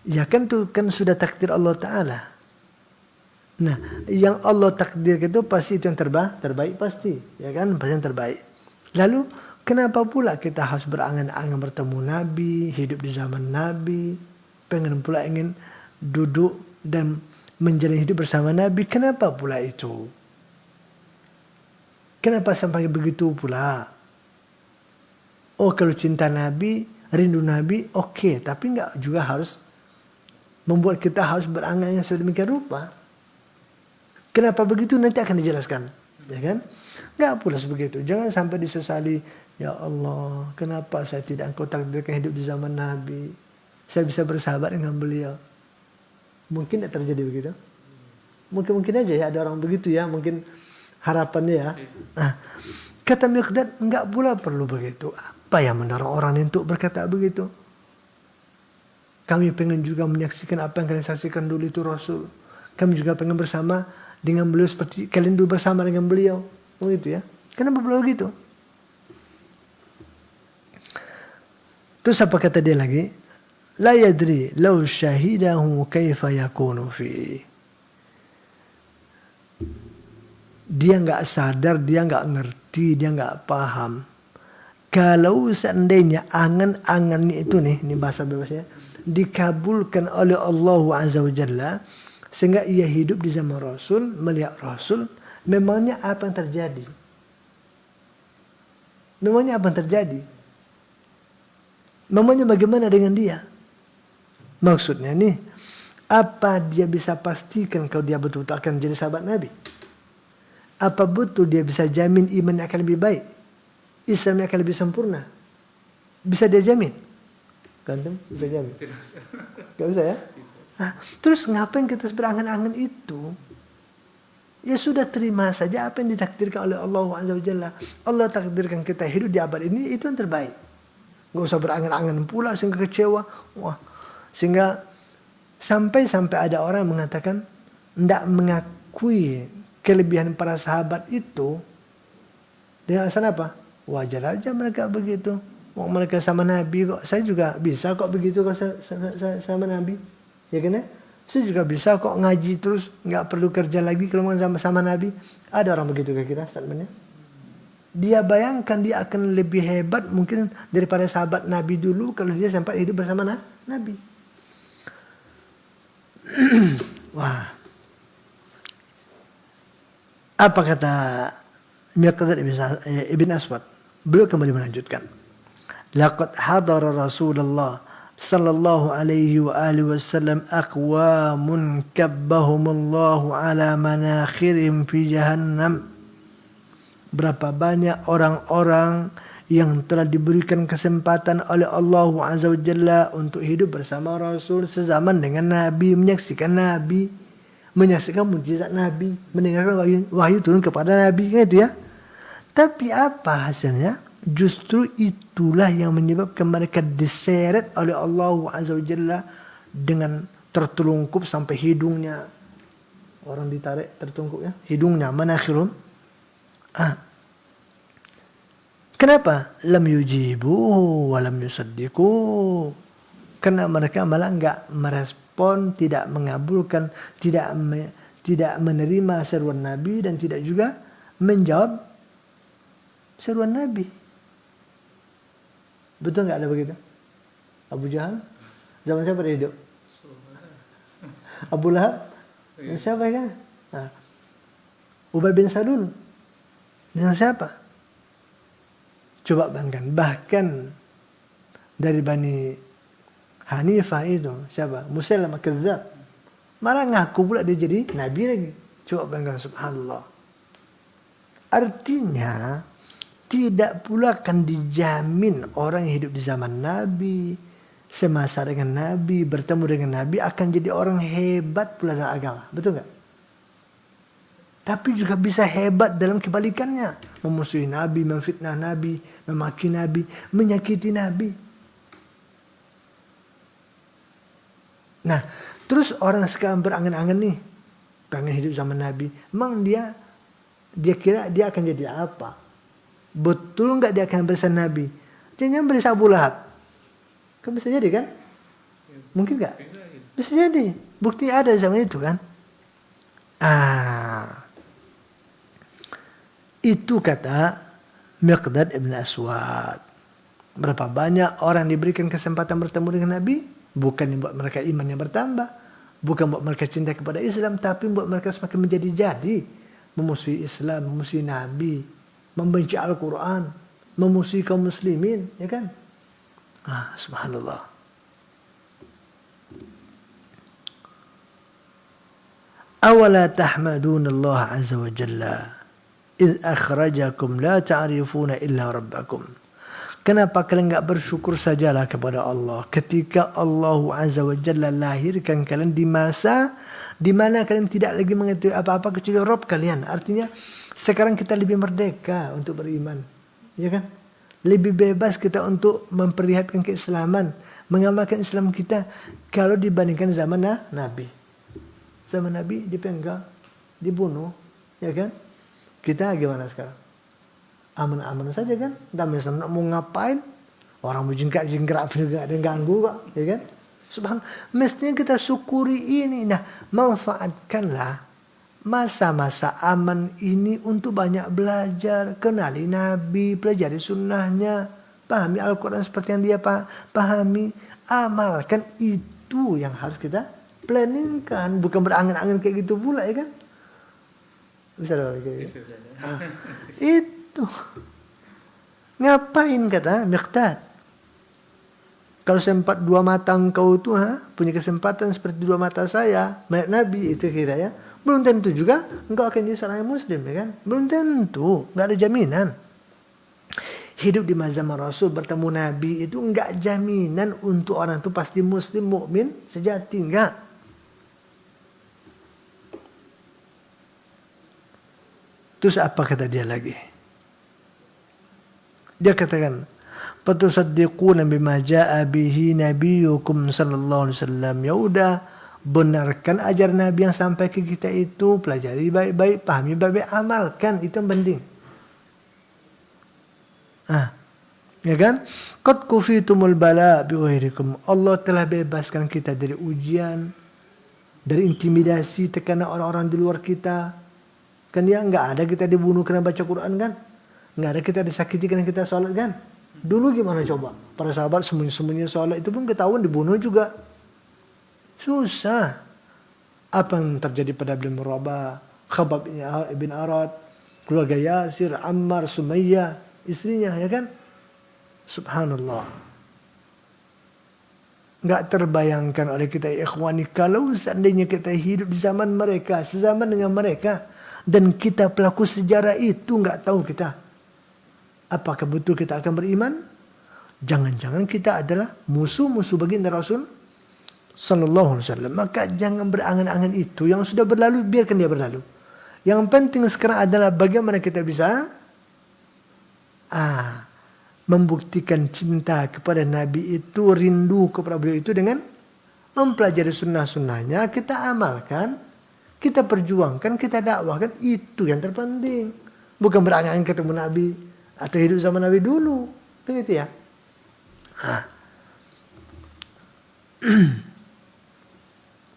Ya kan tuh kan sudah takdir Allah Ta'ala. Nah yang Allah takdir itu pasti itu yang terbaik pasti. Ya kan pasti yang terbaik. Lalu kenapa pula kita harus berangan-angan bertemu Nabi, hidup di zaman Nabi. Pengen pula ingin duduk dan menjalani hidup bersama Nabi. Kenapa pula itu? Kenapa sampai begitu pula? Oh kalau cinta Nabi, rindu Nabi, oke. Tapi enggak juga harus membuat kita harus berangan yang sedemikian rupa. Kenapa begitu nanti akan dijelaskan. Ya kan? Enggak pula sebegitu. Jangan sampai disesali. Ya Allah, kenapa saya tidak engkau takdirkan hidup di zaman Nabi? Saya bisa bersahabat dengan beliau. Mungkin tidak terjadi begitu. Mungkin aja ya ada orang begitu ya. Mungkin harapannya ya. Nah, Kata Miqdad, enggak pula perlu begitu. Apa yang mendorong orang untuk berkata begitu? Kami pengen juga menyaksikan apa yang kalian saksikan dulu itu Rasul. Kami juga pengen bersama dengan beliau seperti kalian dulu bersama dengan beliau. Begitu ya. Kenapa perlu begitu? Terus apa kata dia lagi? La yadri law syahidahu kaifa yakunu fi. Dia nggak sadar, dia nggak ngerti, dia nggak paham. Kalau seandainya angan-angannya itu nih, ini bahasa bebasnya, dikabulkan oleh Allah Azza wa Jalla, sehingga ia hidup di zaman Rasul, melihat Rasul, memangnya apa yang terjadi? Memangnya apa yang terjadi? Memangnya bagaimana dengan dia? Maksudnya nih, apa dia bisa pastikan kalau dia betul-betul akan jadi sahabat Nabi? Apa betul dia bisa jamin imannya akan lebih baik? Islamnya akan lebih sempurna? Bisa dia jamin? Kantum bisa jamin? Gak bisa ya? Nah, terus ngapain kita berangan-angan itu? Ya sudah terima saja apa yang ditakdirkan oleh Allah Azza wa Jalla. Allah takdirkan kita hidup di abad ini, itu yang terbaik. Gak usah berangan-angan pula sehingga kecewa. Wah, sehingga sampai ada orang mengatakan tidak mengakui kelebihan para sahabat itu dengan alasan apa? Wajar aja mereka begitu. Mau mereka sama Nabi kok. Saya juga bisa kok begitu kalau sama Nabi. Ya kan ya? Saya juga bisa kok ngaji terus. Nggak perlu kerja lagi kalau sama Nabi. Ada orang begitu kira-kira statementnya. Dia bayangkan dia akan lebih hebat mungkin daripada sahabat Nabi dulu kalau dia sempat hidup bersama Nabi. Wah. Apa kata Miqdad ibn Aswad? Beliau kembali melanjutkan. Laqad hadara Rasulullah sallallahu alaihi wa alihi wasallam aqwamun kabbahumullahu ala manakhirihim fi jahannam. Berapa banyak orang-orang yang telah diberikan kesempatan oleh Allah Azza wa Jalla untuk hidup bersama Rasul sezaman dengan Nabi, menyaksikan Nabi, menyaksikan mukjizat Nabi, mendengarkan wahyu turun kepada Nabi, gitu ya. Tapi apa hasilnya? Justru itulah yang menyebabkan mereka diseret oleh Allah Azza wa Jalla dengan tertelungkup sampai hidungnya. Orang ditarik tertelungkup ya, hidungnya manakhirun. Kenapa? Lam yujibu wa lam yusaddiqu. Karena mereka malah enggak merespon, tidak mengabulkan, tidak menerima seruan Nabi dan tidak juga menjawab seruan Nabi. Betul enggak ada begitu? Abu Jahal zaman siapa dia hidup? Abu Lahab? Siapa kan? Nah. Ubay bin Salul dengan siapa? Coba bayangkan, bahkan dari Bani Hanifah itu siapa? Musailamah Kadzdzab. Malah ngaku pula dia jadi nabi lagi. Coba bayangkan, subhanallah. Artinya tidak pula akan dijamin orang yang hidup di zaman Nabi, semasa dengan Nabi, bertemu dengan Nabi akan jadi orang hebat pula dalam agama. Betul nggak? Tapi juga bisa hebat dalam kebalikannya. Memusuhi Nabi, memfitnah Nabi, memaki Nabi, menyakiti Nabi. Nah, terus orang sekarang berangan-angan nih, pengen hidup zaman Nabi. Emang dia kira dia akan jadi apa? Betul nggak dia akan bersama Nabi? Jangan bersama Abu Lahab. Kan bisa jadi kan? Mungkin nggak? Bisa jadi. Bukti ada zaman itu kan? Itu kata Miqdad ibn Aswad. Berapa banyak orang diberikan kesempatan bertemu dengan Nabi, bukan buat mereka imannya bertambah, bukan buat mereka cinta kepada Islam, tapi buat mereka semakin menjadi-jadi, memusuhi Islam, memusuhi Nabi, membenci Al-Quran, memusuhi kaum muslimin, ya kan? Subhanallah. Awala tahmadun Allah Azza wa Jalla إذ أخرجكم لا تعرفون إلا ربكم. Kenapa kalian enggak bersyukur sajalah kepada Allah ketika Allah Azza wa Jalla lahirkan kalian di masa di mana kalian tidak lagi mengetahui apa-apa kecuali Rabb kalian. Artinya Sekarang kita lebih merdeka untuk beriman. Ya kan? Lebih bebas kita untuk memperlihatkan keislaman, mengamalkan Islam kita kalau dibandingkan zaman Nabi. Zaman Nabi dipenggal, dibunuh, ya kan? Kita gimana sekarang? Aman-aman saja kan? Damai senang mau ngapain? Orang mau jengkrak-jengkrak juga ada yang ganggu kok, ya kan? Subhanallah. Mestinya kita syukuri ini. Nah, manfaatkanlah masa-masa aman ini untuk banyak belajar, kenali Nabi, pelajari sunnahnya, pahami Al-Quran seperti yang dia pahami, amalkan. Itu yang harus kita planningkan, bukan berangan-angan kayak gitu pula, ya kan? Bisa dong kayak gitu. Itu ngapain kata Miqdad? Kalau sempat dua mata engkau itu punya kesempatan seperti dua mata saya, melihat Nabi, itu kira ya. Belum tentu juga engkau akan jadi seorang Muslim, ya kan? Belum tentu, nggak ada jaminan. Hidup di zaman Rasul bertemu Nabi itu nggak jaminan untuk orang itu pasti Muslim, mukmin sejati, enggak. Terus apa kata dia lagi? Dia katakan, "Fatusaddiquna bima jaa bihi nabiyukum sallallahu alaihi wasallam." Ya udah, benarkan ajaran Nabi yang sampai ke kita itu, pelajari baik-baik, pahami baik-baik, amalkan, itu yang penting. Ya kan? Qad kufitumul bala bi ghairikum. Allah telah bebaskan kita dari ujian, dari intimidasi, tekanan orang-orang di luar kita. Kan ya nggak ada kita dibunuh karena baca Quran kan? Nggak ada kita disakiti karena kita sholat kan? Dulu gimana coba? Para sahabat sembunyi-sembunyi sholat itu pun ketahuan dibunuh juga. Susah. Apa yang terjadi pada Ibn Rabah, Khabbab ibn Arad, keluarga Yasir, Ammar, Sumayyah, istrinya, ya kan? Subhanallah. Nggak terbayangkan oleh kita, ikhwani, kalau seandainya kita hidup di zaman mereka, sezaman dengan mereka, dan kita pelaku sejarah itu nggak tahu kita, apakah betul kita akan beriman? Jangan-jangan kita adalah musuh-musuh baginda Rasul Sallallahu Alaihi Wasallam. Maka jangan berangan-angan itu. Yang sudah berlalu, biarkan dia berlalu. Yang penting sekarang adalah bagaimana kita bisa membuktikan cinta kepada Nabi itu, rindu kepada beliau itu dengan mempelajari sunnah-sunnahnya, kita amalkan, kita perjuangkan, kita dakwahkan. Itu yang terpenting. Bukan berangan-angan ketemu Nabi atau hidup sama Nabi dulu. Begitu ya.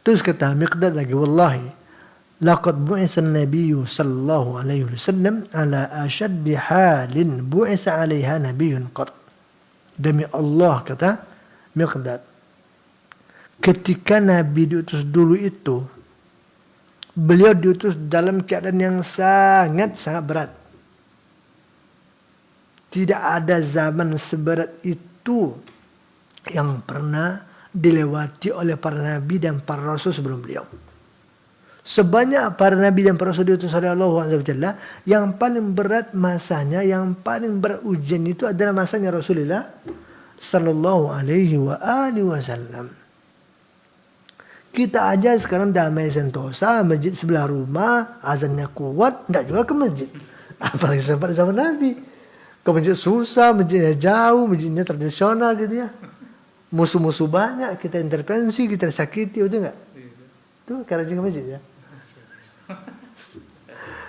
Terus kata Miqdad lagi, wallahi laqad bu'isa an-nabiyyu sallallahu alaihi wasallam ala ashaddi halin bu'isa 'alaiha nabiyyun qad. Demi Allah, kata Miqdad, ketika Nabi diutus dulu itu, beliau diutus dalam keadaan yang sangat-sangat berat. Tidak ada zaman seberat itu yang pernah dilewati oleh para nabi dan para rasul sebelum beliau. Sebanyak para nabi dan para rasul diutus oleh Allah Azza wa Jalla, yang paling berat masanya, yang paling berat ujian itu adalah masanya Rasulullah sallallahu alaihi wa alihi wasallam. Kita aja sekarang damai sentosa, masjid sebelah rumah, azannya kuat, enggak juga ke masjid. Apalagi sampai zaman Nabi. Ke masjid susah, masjidnya jauh, masjidnya tradisional gitu ya. Musuh-musuh banyak, kita intervensi, kita sakiti, betul enggak? Itu karena juga masjid ya.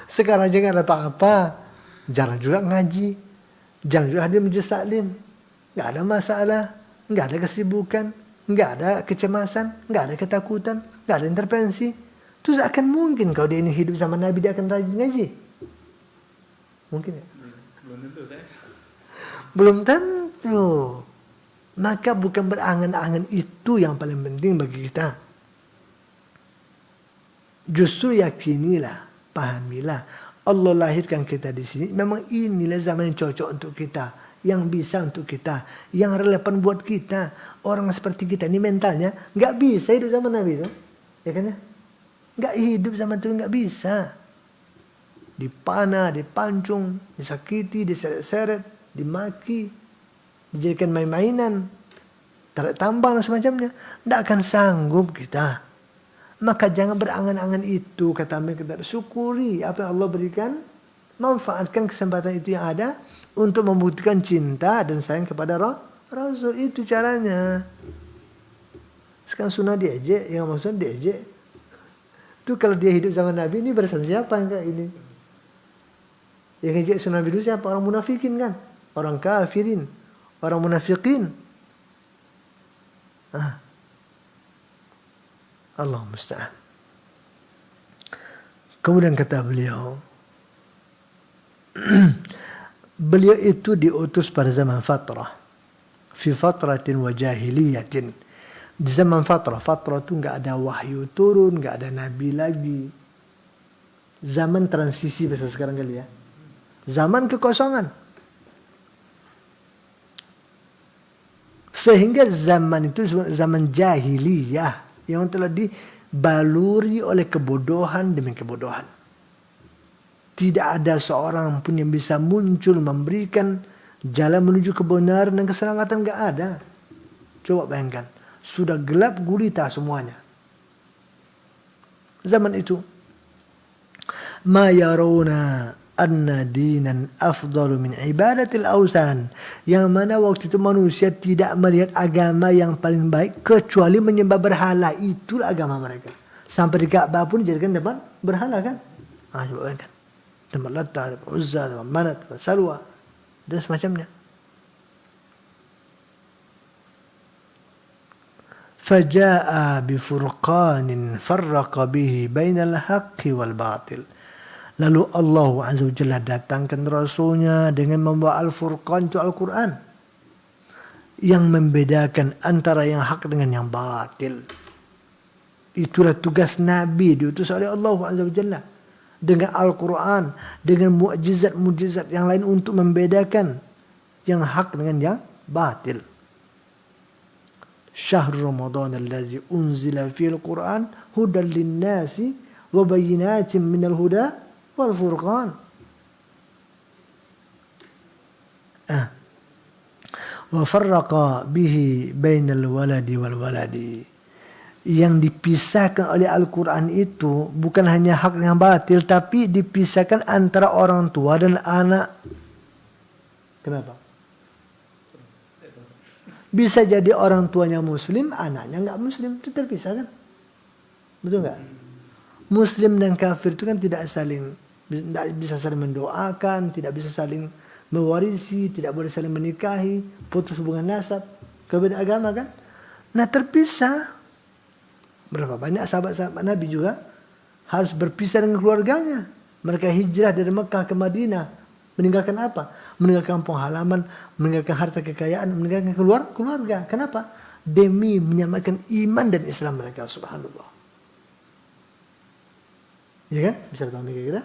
Sekarang aja nggak ada apa-apa, jarang juga ngaji, jarang juga hadir majelis taklim, nggak ada masalah, nggak ada kesibukan, nggak ada kecemasan, nggak ada ketakutan, nggak ada intervensi. Terus akan mungkin kalau dia ini hidup sama Nabi, dia akan rajin ngaji? Mungkin ya? Belum tentu saya. Belum tentu. Maka bukan berangan-angan itu yang paling penting bagi kita. Justru yakinilah, pahamilah, Allah lahirkan kita di sini. Memang inilah zaman yang cocok untuk kita, yang bisa untuk kita, yang relevan buat kita. Orang seperti kita ini mentalnya nggak bisa hidup zaman Nabi itu, ya kan ya? Nggak hidup zaman itu, nggak bisa. Dipanah, dipancung, disakiti, diseret-seret, dimaki, dijadikan main-mainan, tarik tambang dan semacamnya. Nggak akan sanggup kita. Maka jangan berangan-angan itu, kata mereka. Syukuri apa yang Allah berikan Manfaatkan kesempatan itu yang ada untuk membuktikan cinta dan sayang kepada Rasul. Itu caranya. Sekarang sunnah diejek, yang maksudnya diejek. Itu kalau dia hidup zaman Nabi, ini berasal siapa yang kayak ini? Yang ejek sunnah Nabi dulu siapa? Orang munafikin kan? Orang kafirin. Orang munafikin. Allah musta'an. Kemudian kata beliau, beliau itu diutus pada zaman fatrah. Fi fatratin wa jahiliyatin. Di zaman fatrah itu nggak ada wahyu turun, nggak ada nabi lagi. Zaman transisi bahasa sekarang kali ya. Zaman kekosongan. Sehingga zaman itu zaman jahiliyah yang telah dibaluri oleh kebodohan demi kebodohan. Tidak ada seorang pun yang bisa muncul memberikan jalan menuju kebenaran dan keselamatan, nggak ada. Coba bayangkan. Sudah gelap gulita semuanya. Zaman itu. Ma yaruna anna dinan afdalu min ibadatil awsan. Yang mana waktu itu manusia tidak melihat agama yang paling baik kecuali menyembah berhala. Itulah agama mereka. Sampai di Ka'bah pun dijadikan tempat berhala kan. Coba bayangkan. Tempat Latta, tempat Uzza, tempat Manat, tempat Salwa. Dan semacamnya. Faja'a bifurqanin farraqa bihi bainal haqqi wal batil. Lalu Allah Azza wa Jalla datangkan Rasulnya dengan membawa Al-Furqan, itu Al-Quran, yang membedakan antara yang hak dengan yang batil. Itulah tugas Nabi diutus oleh Allah Azza wa Jalla dengan Al-Quran, dengan mukjizat-mukjizat yang lain untuk membedakan yang hak dengan yang batil. Syahr Ramadan allazi unzila fil Quran hudan linnasi wa bayyinatin minal huda wal furqan. Wa farraqa bihi bainal waladi wal waladi. Yang dipisahkan oleh Al-Quran itu bukan hanya hak yang batil, tapi dipisahkan antara orang tua dan anak. Kenapa? Bisa jadi orang tuanya muslim, anaknya nggak muslim, itu terpisah kan? Betul nggak? Muslim dan kafir itu kan tidak bisa saling mendoakan, tidak bisa saling mewarisi, tidak boleh saling menikahi, putus hubungan nasab, berbeda agama kan? Nah terpisah. Berapa banyak sahabat-sahabat Nabi juga harus berpisah dengan keluarganya. Mereka hijrah dari Mekah ke Madinah. Meninggalkan apa? Meninggalkan kampung halaman, meninggalkan harta kekayaan, meninggalkan keluarga. Kenapa? Demi menyelamatkan iman dan Islam mereka. Subhanallah. Ya kan? Bisa dipahami kira-kira?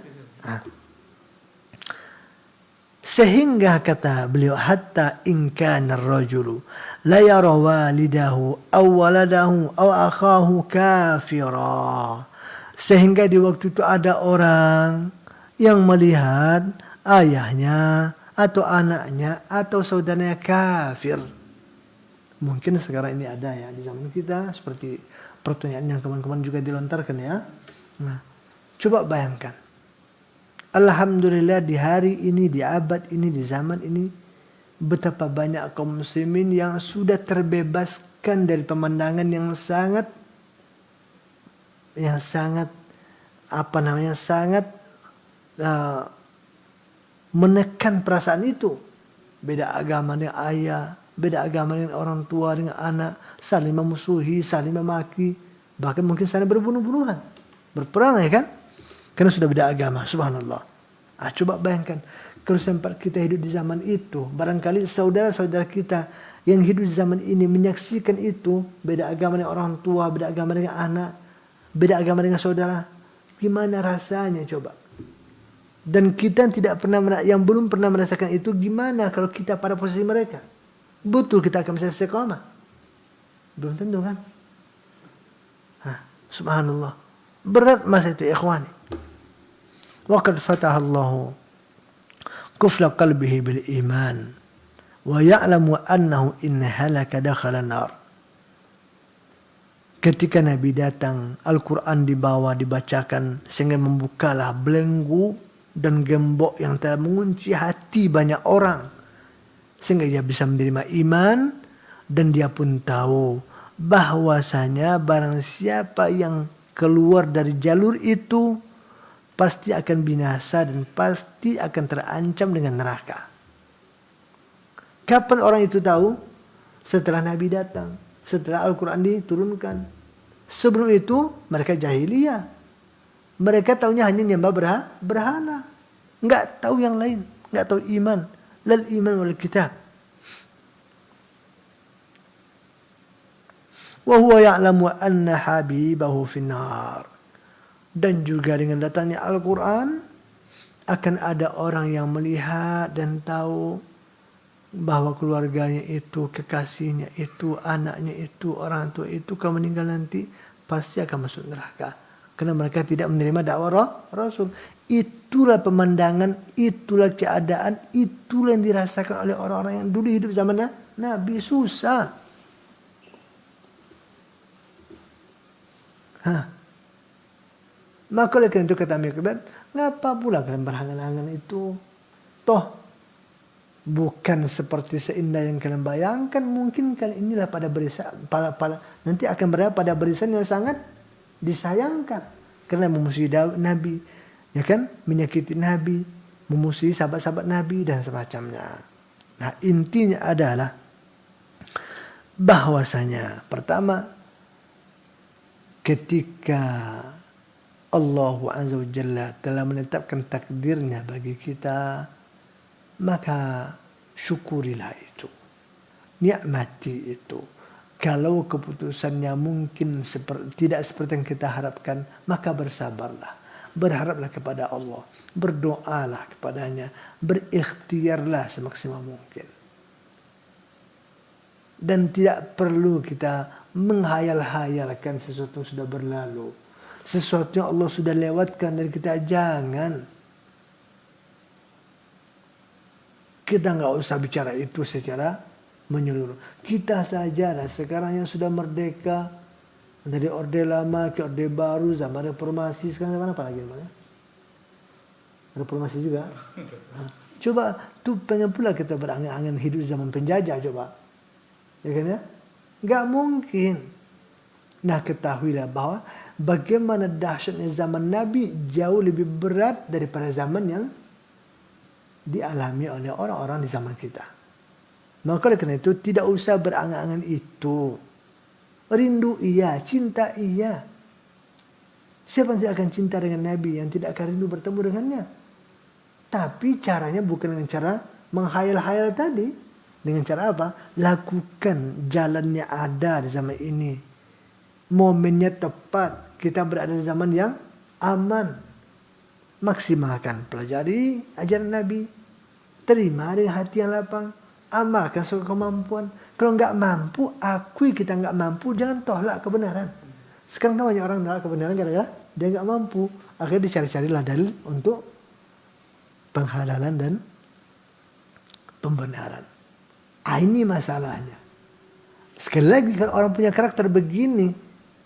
Sehingga kata beliau, hatta in kana ar-rajulu la yara walidahu aw waladahu aw akhahu kafira. Sehingga di waktu itu ada orang yang melihat ayahnya atau anaknya atau saudaranya kafir. Mungkin sekarang ini ada ya di zaman kita, seperti pertanyaan yang kemarin-kemarin juga dilontarkan ya. Nah, coba bayangkan. Alhamdulillah di hari ini, di abad ini, di zaman ini, betapa banyak kaum muslimin yang sudah terbebaskan dari pemandangan yang sangat menekan perasaan itu. Beda agama dengan ayah, beda agama dengan orang tua, dengan anak, saling memusuhi, saling memaki, bahkan mungkin saling berbunuh-bunuhan, berperang ya kan? Karena sudah beda agama, subhanallah. Coba bayangkan, kalau sempat kita hidup di zaman itu, barangkali saudara-saudara kita yang hidup di zaman ini menyaksikan itu, beda agama dengan orang tua, beda agama dengan anak, beda agama dengan saudara, gimana rasanya coba? Dan kita yang belum pernah merasakan itu, gimana kalau kita pada posisi mereka? Betul kita akan bisa istiqamah? Belum tentu kan? Subhanallah. Berat masa itu ikhwani. Waqad fataha Allah kufla qalbihi bil iman wa ya'lamu annahu in halaka dakhala nar. Ketika Nabi datang, Al-Quran dibawa, dibacakan, sehingga membukalah belenggu dan gembok yang telah mengunci hati banyak orang sehingga ia bisa menerima iman, dan dia pun tahu bahwasanya barang siapa yang keluar dari jalur itu pasti akan binasa dan pasti akan terancam dengan neraka. Kapan orang itu tahu? Setelah Nabi datang, setelah Al-Quran diturunkan. Sebelum itu mereka jahiliyah. Mereka tahunya hanya nyembah berhala. Enggak tahu yang lain, enggak tahu iman. Lal iman wal kitab. Wa huwa ya'lamu anna habibahu finnar. Dan juga dengan datangnya Al-Quran akan ada orang yang melihat dan tahu bahwa keluarganya itu, kekasihnya itu, anaknya itu, orang tua itu kalau meninggal nanti pasti akan masuk neraka. Karena mereka tidak menerima dakwah Rasul. Itulah pemandangan, itulah keadaan, itulah yang dirasakan oleh orang-orang yang dulu hidup zaman Nabi. Susah. Maka oleh karena itu kata Miqdad, ngapa pula kalian berangan-angan itu? Toh bukan seperti seindah yang kalian bayangkan. Mungkin kali inilah pada barisan nanti akan berada pada barisan yang sangat disayangkan karena memusuhi Nabi, ya kan, menyakiti Nabi, memusuhi sahabat-sahabat Nabi dan semacamnya. Nah, intinya adalah bahwasanya pertama, ketika Allah Azza wa Jalla telah menetapkan takdirnya bagi kita, maka syukurilah itu, nikmati itu. Kalau keputusannya mungkin tidak seperti yang kita harapkan, maka bersabarlah. Berharaplah kepada Allah. Berdoalah kepadanya. Berikhtiarlah semaksimal mungkin. Dan tidak perlu kita menghayal-hayalkan sesuatu yang sudah berlalu. Sesuatu yang Allah sudah lewatkan dari kita, jangan. Kita nggak usah bicara itu secara menyeluruh. Kita saja lah sekarang yang sudah merdeka, dari orde lama ke orde baru, zaman reformasi, sekarang zaman apa lagi namanya? Reformasi juga. Nah, coba tuh pengen pula kita berangan-angan hidup zaman penjajah, coba. Ya kan ya? Nggak mungkin. Nah, ketahuilah bahwa bagaimana dahsyatnya zaman Nabi jauh lebih berat daripada zaman yang dialami oleh orang-orang di zaman kita. Maka oleh karena itu tidak usah berangan-angan itu. Rindu iya, cinta iya. Siapa yang tidak akan cinta dengan Nabi, yang tidak akan rindu bertemu dengannya? Tapi caranya bukan dengan cara menghayal-hayal tadi. Dengan cara apa? Lakukan, jalannya ada di zaman ini. Momennya tepat. Kita berada di zaman yang aman. Maksimalkan, pelajari ajaran Nabi. Terima dengan hati yang lapang. Amalkan sesuai kemampuan. Kalau nggak mampu, akui kita nggak mampu, jangan tolak kebenaran. Sekarang banyak orang menolak kebenaran gara-gara dia nggak mampu. Akhirnya dicari-carilah dalil untuk penghalalan dan pembenaran. Ini masalahnya. Sekali lagi, kalau orang punya karakter begini,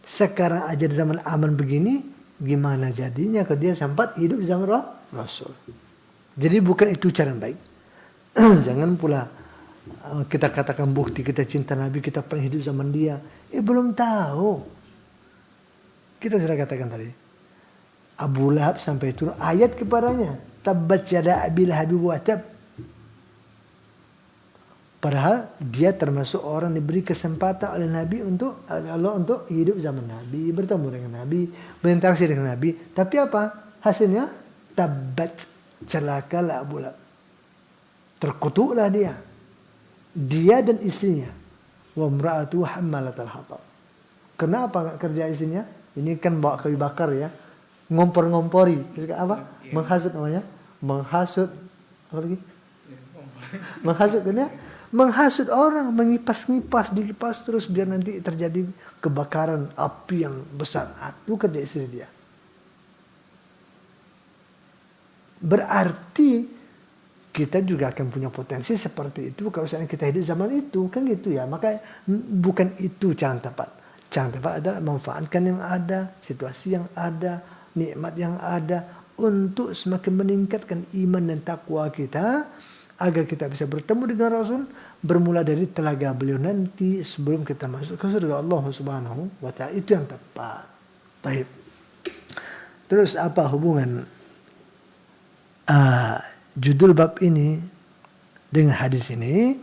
sekarang aja di zaman aman begini, gimana jadinya kalau dia sempat hidup di zaman Rasul? Jadi bukan itu cara yang baik. Jangan pula kita katakan bukti kita cinta Nabi, kita pengen hidup zaman dia. Belum tahu. Kita sudah katakan tadi. Abu Lahab sampai turun ayat kepadanya. Tabbat yada Abi Lahab wa tab. Padahal dia termasuk orang diberi kesempatan oleh Nabi untuk Allah untuk hidup zaman Nabi, bertemu dengan Nabi, berinteraksi dengan Nabi. Tapi apa? Hasilnya tabbat, celakalah Abu Lahab. Terkutuklah dia. Dia dan istrinya. Wa imra'atu hammalatal hatab. Kenapa enggak kerja istrinya? Ini kan bawa kayu bakar ya. Ngompor-ngompori. Apa? Menghasut namanya. Menghasut. Apa lagi? Menghasut kan ya? Menghasut orang, mengipas-ngipas, dikipas terus biar nanti terjadi kebakaran api yang besar. Itu kerja istri dia. Berarti kita juga akan punya potensi seperti itu kalau misalnya kita hidup zaman itu, kan gitu ya. Maka bukan itu cara tepat. Cara tepat adalah memanfaatkan yang ada, situasi yang ada, nikmat yang ada untuk semakin meningkatkan iman dan takwa kita agar kita bisa bertemu dengan Rasul bermula dari telaga beliau nanti sebelum kita masuk ke surga Allah Subhanahu wa taala. Itu yang tepat. Baik. Terus apa hubungan judul bab ini dengan hadis ini?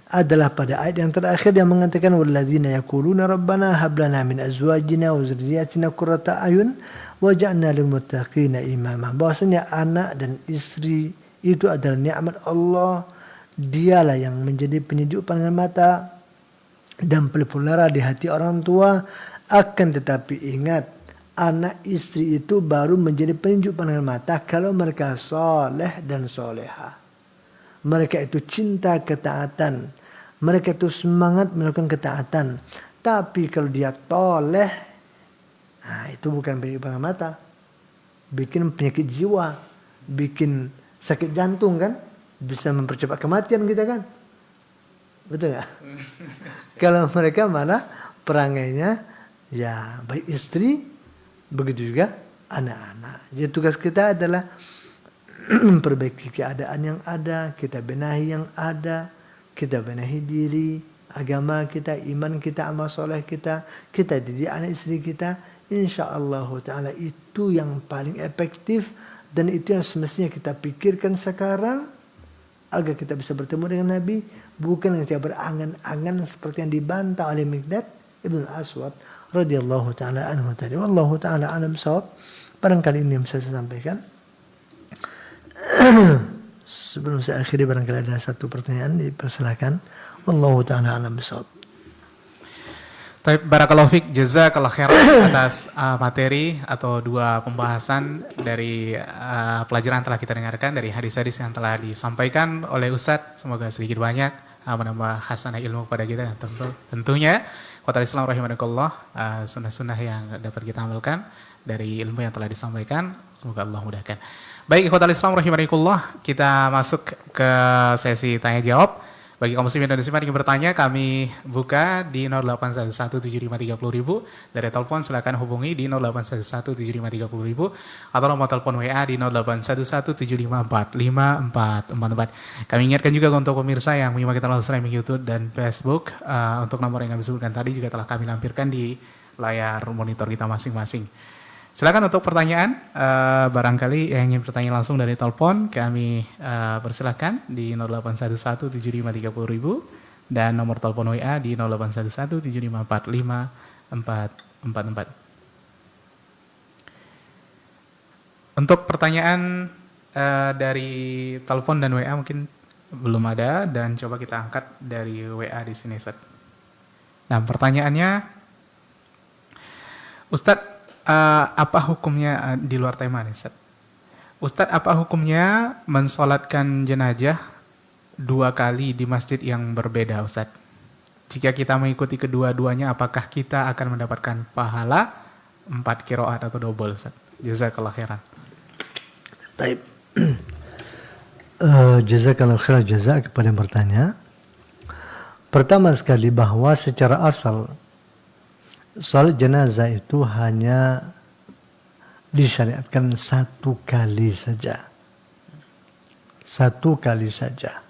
Adalah pada ayat yang terakhir yang mengatakan walladzina yaquluna rabbana hab lana min azwajina wa dzurriyyatina qurrata ayun waj'alna lil muttaqina imama. Bahwasanya anak dan istri itu adalah nikmat Allah. Dialah yang menjadi penyejuk pandangan mata dan pelipur di hati orang tua. Akan tetapi ingat, anak istri itu baru menjadi penyejuk pandangan mata kalau mereka soleh dan soleha. Mereka itu cinta ketaatan. Mereka itu semangat melakukan ketaatan. Tapi kalau dia toleh, itu bukan penyakit pandangan mata. Bikin penyakit jiwa. Bikin sakit jantung kan. Bisa mempercepat kematian kita kan. Betul nggak? Kalau mereka malah perangainya, ya baik istri, begitu juga anak-anak. Jadi tugas kita adalah memperbaiki keadaan yang ada, kita benahi yang ada, kita benahi diri, agama kita, iman kita, amal soleh kita didik anak istri kita. InsyaAllah ta'ala itu yang paling efektif dan itu yang semestinya kita pikirkan sekarang agar kita bisa bertemu dengan Nabi, bukan yang kita berangan-angan seperti yang dibantah oleh Miqdad Ibn Aswad radhiyallahu ta'ala anhu tadi. Wallahu ta'ala alam sawab. Barangkali ini yang bisa saya sampaikan. Sebelum saya akhiri, barangkali ada satu pertanyaan, dipersilakan. Wallahu ta'ala alam bisawab. Baik, barakallahu fiik, jazakallahu khairan atas materi atau dua pembahasan dari pelajaran telah kita dengarkan dari hadis-hadis yang telah disampaikan oleh Ustadz. Semoga sedikit banyak menambah hasanah ilmu kepada kita dan tentunya Ikhwatal Islam rahimakumullah, sunnah-sunnah yang dapat kita amalkan dari ilmu yang telah disampaikan. Semoga Allah mudahkan. Baik, Ikhwatal Islam rahimakumullah, kita masuk ke sesi tanya jawab. Bagi kaum muslimin dan muslimat yang bertanya, kami buka di 08117530.000. Dari telepon silakan hubungi di 08117530.000 atau nomor telepon WA di 0811754544. Kami ingatkan juga untuk pemirsa yang menyimak kita melalui streaming YouTube dan Facebook, untuk nomor yang kami sebutkan tadi juga telah kami lampirkan di layar monitor kita masing-masing. Silakan untuk pertanyaan, barangkali yang ingin bertanya langsung dari telepon, kami persilakan di 08117530.000 dan nomor telepon WA di 0811754544. Untuk pertanyaan dari telepon dan WA mungkin belum ada, dan coba kita angkat dari WA di sini, Ustaz. Nah, pertanyaannya, Ustadz, apa hukumnya di luar tema nih, Ustaz? Ustadz, apa hukumnya mensolatkan jenazah 2 kali di masjid yang berbeda, Ustadz? Jika kita mengikuti kedua-duanya, apakah kita akan mendapatkan pahala 4 qiraat atau double, Ustadz? Jazakallah khairan. Baik. Jazakallah khairan jazak kepada yang bertanya. Pertama sekali bahwa secara asal salat jenazah itu hanya disyariatkan 1 kali saja. 1 kali saja.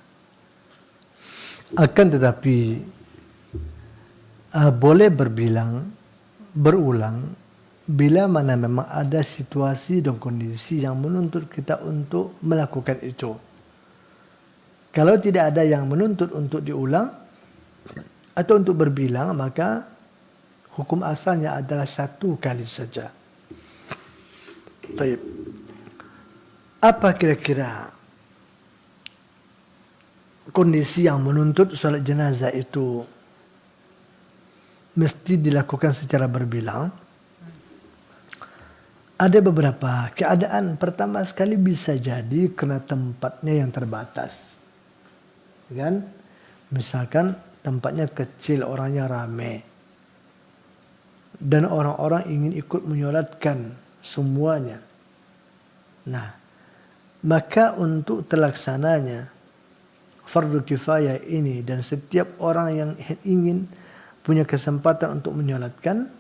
Akan tetapi boleh berulang bila mana memang ada situasi dan kondisi yang menuntut kita untuk melakukan itu. Kalau tidak ada yang menuntut untuk diulang atau untuk berbilang, maka hukum asalnya adalah 1 kali saja. Baik. Apa kira-kira kondisi yang menuntut salat jenazah itu mesti dilakukan secara berbilang? Ada beberapa keadaan. Pertama sekali bisa jadi karena tempatnya yang terbatas. Kan? Misalkan tempatnya kecil, orangnya ramai. Dan orang-orang ingin ikut menyolatkan semuanya. Nah, maka untuk terlaksananya fardu kifayah ini dan setiap orang yang ingin punya kesempatan untuk menyolatkan,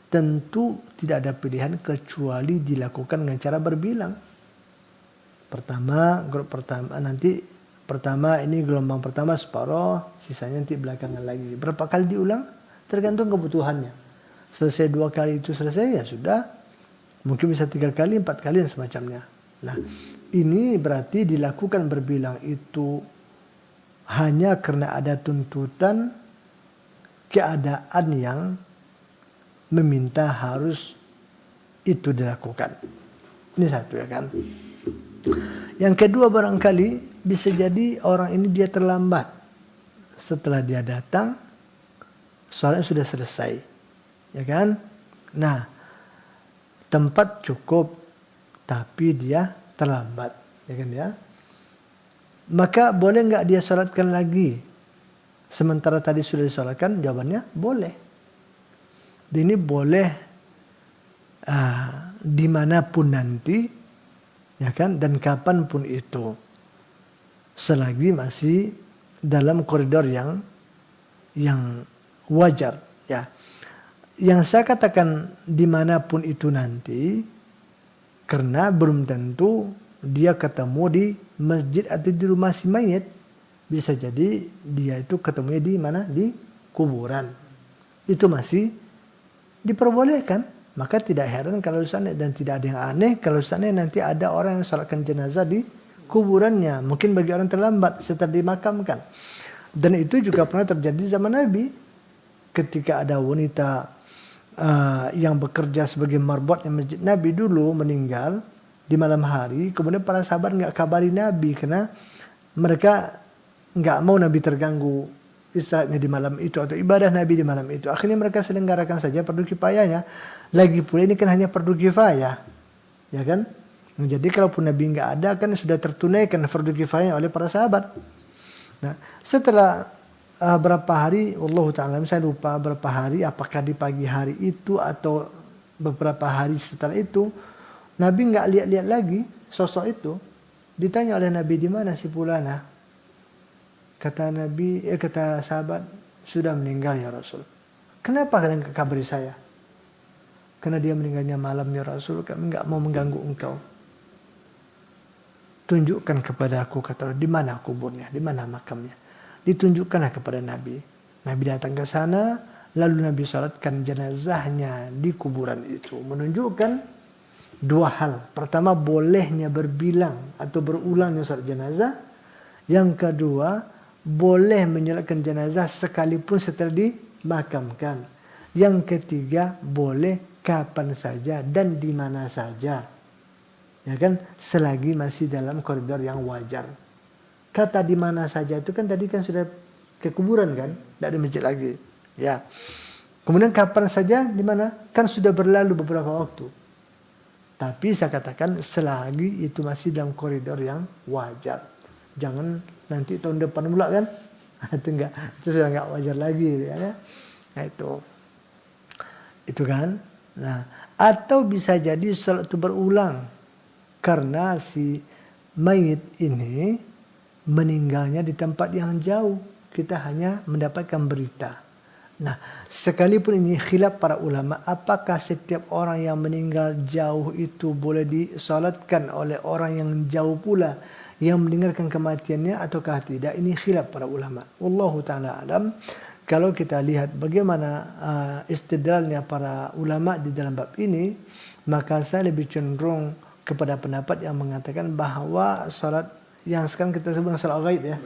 tentu tidak ada pilihan kecuali dilakukan dengan cara berbilang. Grup pertama nanti ini gelombang pertama separuh, sisanya nanti belakangan lagi. Berapa kali diulang? Tergantung kebutuhannya. Selesai 2 kali itu selesai ya sudah. Mungkin bisa 3 kali, 4 kali dan semacamnya. Nah, ini berarti dilakukan berbilang itu hanya karena ada tuntutan keadaan yang meminta harus itu dilakukan. Ini satu ya kan. Yang kedua barangkali bisa jadi orang ini dia terlambat. Setelah dia datang, sholatnya sudah selesai. Ya kan? Nah, tempat cukup, tapi dia terlambat. Ya kan ya? Maka boleh nggak dia sholatkan lagi? Sementara tadi sudah disolatkan, jawabannya boleh. Ini boleh dimanapun nanti, ya kan, dan kapanpun itu, selagi masih dalam koridor yang wajar, ya. Yang saya katakan dimanapun itu nanti, karena belum tentu dia ketemu di masjid atau di rumah si mayit. Bisa jadi dia itu ketemunya di mana? Di kuburan. Itu masih diperbolehkan. Maka tidak heran kalau sana, dan tidak ada yang aneh kalau sana nanti ada orang yang salatkan jenazah di kuburannya. Mungkin bagi orang terlambat setelah dimakamkan. Dan itu juga pernah terjadi di zaman Nabi. Ketika ada wanita yang bekerja sebagai marbotnya masjid Nabi dulu meninggal di malam hari. Kemudian para sahabat nggak kabari Nabi karena mereka nggak mau Nabi terganggu istirahatnya di malam itu atau ibadah Nabi di malam itu. Akhirnya mereka selenggarakan saja fardu kifayahnya. Lagi pula ini kan hanya fardu kifayah, ya kan? Jadi kalaupun Nabi nggak ada kan sudah tertunaikan fardu kifayah oleh para sahabat. Nah, setelah berapa hari, Allah Ta'ala saya lupa berapa hari, apakah di pagi hari itu atau beberapa hari setelah itu, Nabi nggak lihat-lihat lagi sosok itu. Ditanya oleh Nabi, di mana si fulana? Kata sahabat, sudah meninggal ya Rasul. Kenapa kalian kabari saya? Karena dia meninggalnya malam ya Rasul, kami nggak mau mengganggu engkau. Tunjukkan kepada aku, kata Allah, di mana kuburnya, di mana makamnya. Ditunjukkanlah kepada Nabi. Nabi datang ke sana, lalu Nabi salatkan jenazahnya di kuburan itu. Menunjukkan 2 hal. Pertama, bolehnya berbilang atau berulangnya salat jenazah. Yang kedua, boleh menyolatkan jenazah sekalipun setelah dimakamkan. Yang ketiga, boleh kapan saja dan di mana saja. Ya kan? Selagi masih dalam koridor yang wajar. Kata di mana saja itu kan tadi kan sudah ke kuburan kan? Tidak ada masjid lagi. Ya. Kemudian kapan saja di mana? Kan sudah berlalu beberapa waktu. Tapi saya katakan selagi itu masih dalam koridor yang wajar. Jangan nanti tahun depan pula kan? Itu enggak, itu sudah enggak wajar lagi ya. Nah itu kan. Nah, atau bisa jadi salat itu berulang karena si mayit ini meninggalnya di tempat yang jauh. Kita hanya mendapatkan berita. Nah, sekalipun ini khilaf para ulama, apakah setiap orang yang meninggal jauh itu boleh disalatkan oleh orang yang jauh pula yang mendengarkan kematiannya ataukah tidak? Ini khilaf para ulama. Wallahu ta'ala alam. Kalau kita lihat bagaimana istidlalnya para ulama di dalam bab ini, maka saya lebih cenderung kepada pendapat yang mengatakan bahwa salat yang sekarang kita sebut salat ghaib ya.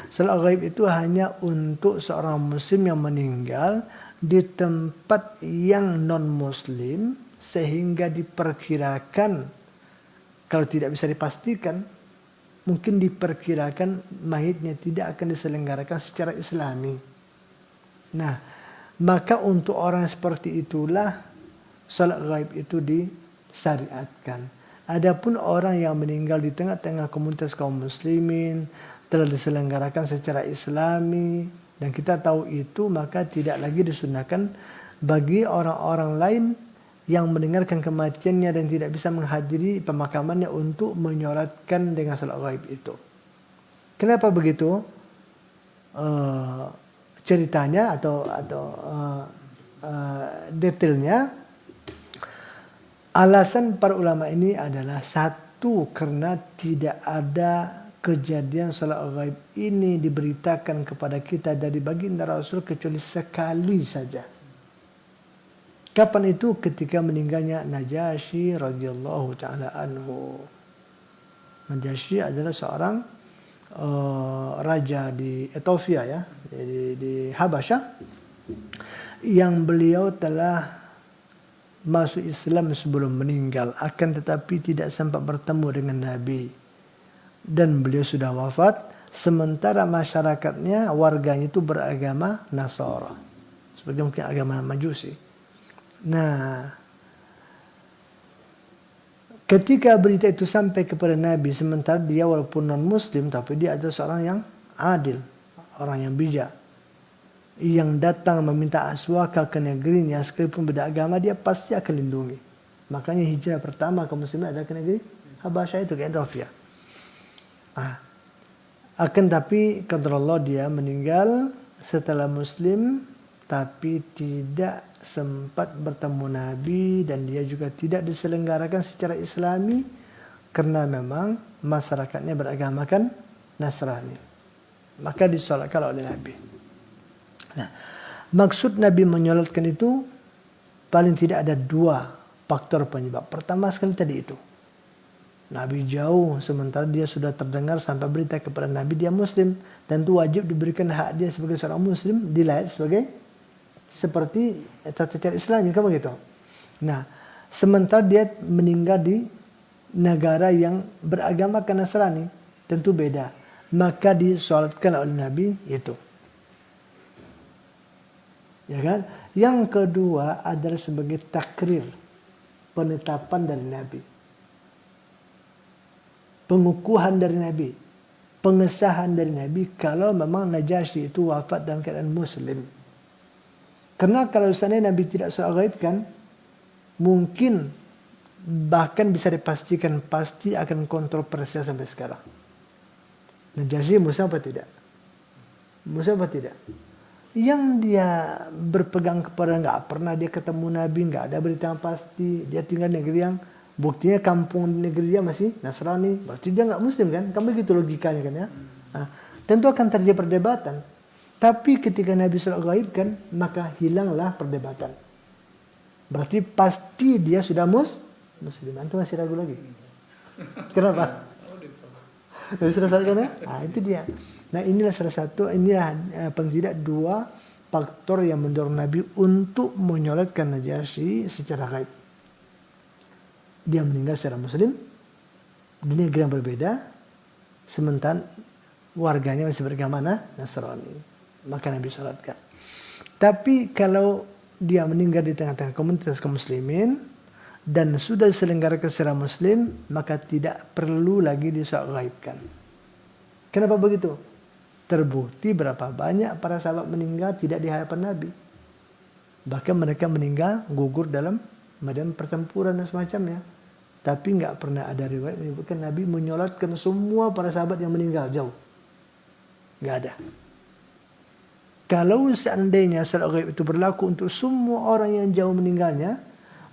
Salat ghaib itu hanya untuk seorang muslim yang meninggal di tempat yang non muslim sehingga diperkirakan, kalau tidak bisa dipastikan, mungkin diperkirakan mayitnya tidak akan diselenggarakan secara islami. Nah, maka untuk orang seperti itulah salat ghaib itu disyariatkan. Adapun orang yang meninggal di tengah-tengah komunitas kaum muslimin telah diselenggarakan secara islami dan kita tahu itu, maka tidak lagi disunahkan bagi orang-orang lain yang mendengarkan kematiannya dan tidak bisa menghadiri pemakamannya untuk menyolatkan dengan salat ghaib itu. Kenapa begitu? Ceritanya atau detailnya, alasan para ulama ini adalah Satu, karena tidak ada kejadian salat ghaib ini diberitakan kepada kita dari baginda Rasul kecuali sekali saja. Kapan itu? Ketika meninggalnya Najasyi radhiyallahu taala anhu. Najasyi adalah seorang raja di Ethiopia ya, di Habasyah, yang beliau telah masuk Islam sebelum meninggal, akan tetapi tidak sempat bertemu dengan Nabi. Dan beliau sudah wafat, sementara masyarakatnya, warganya itu beragama Nasara. Sebagai mungkin agama Majusi. Nah, ketika berita itu sampai kepada Nabi, sementara dia walaupun non-muslim, tapi dia adalah seorang yang adil, orang yang bijak, yang datang meminta aswaka ke negerinya, sekalipun beda agama, dia pasti akan lindungi. Makanya hijrah pertama kaum muslimin adalah ke negeri Habasyah itu, ke Ethiopia. Akan tapi qadarullah dia meninggal setelah muslim, tapi tidak sempat bertemu Nabi, dan dia juga tidak diselenggarakan secara islami karena memang masyarakatnya beragamakan Nasrani. Maka disolatkan oleh Nabi. Nah, maksud Nabi menyolatkan itu paling tidak ada dua faktor penyebab. Pertama sekali tadi itu, Nabi jauh, sementara dia sudah terdengar sampai berita kepada Nabi dia muslim, dan itu wajib diberikan hak dia sebagai seorang muslim, dilihat sebagai seperti tata cara Islam, kan begitu. Nah, sementara dia meninggal di negara yang beragama Nasrani, tentu beda. Maka disolatkan oleh Nabi itu. Ya kan? Yang kedua adalah sebagai takrir, penetapan dari Nabi. Pengukuhan dari Nabi, pengesahan dari Nabi kalau memang Najasyi itu wafat dalam keadaan muslim. Karena kalau seandainya Nabi tidak salat ghaib kan, mungkin bahkan bisa dipastikan pasti akan kontroversial sampai sekarang. Najasyi muslim apa tidak? Muslim apa tidak? Yang dia berpegang kepada nggak pernah dia ketemu Nabi, nggak ada berita yang pasti, dia tinggal di negeri yang buktinya kampung negeri dia masih Nasrani, berarti dia nggak muslim kan? Kan begitu logikanya kan ya. Nah, tentu akan terjadi perdebatan. Tapi ketika Nabi salat ghaib kan, maka hilanglah perdebatan. Berarti pasti dia sudah muslim. Antum masih ragu lagi? Kenapa? Nabi sudah salat kan ya? Nah, itu dia. Nah, inilah salah satu, inilah paling tidak dua faktor yang mendorong Nabi untuk menyolatkan Najasyi secara ghaib. Dia meninggal secara muslim di negeri yang berbeda, sementara warganya masih beragama Nasrani, maka Nabi salatkan. Tapi kalau dia meninggal di tengah-tengah komunitas kaum muslimin dan sudah diselenggarakan secara muslim, maka tidak perlu lagi disalat ghaibkan. Kenapa begitu? Terbukti berapa banyak para sahabat meninggal tidak di hadapan Nabi. Bahkan mereka meninggal gugur dalam medan pertempuran dan semacamnya. Tapi nggak pernah ada riwayat menyebutkan Nabi menyolatkan semua para sahabat yang meninggal jauh. Nggak ada. Kalau seandainya salat ghaib itu berlaku untuk semua orang yang jauh meninggalnya,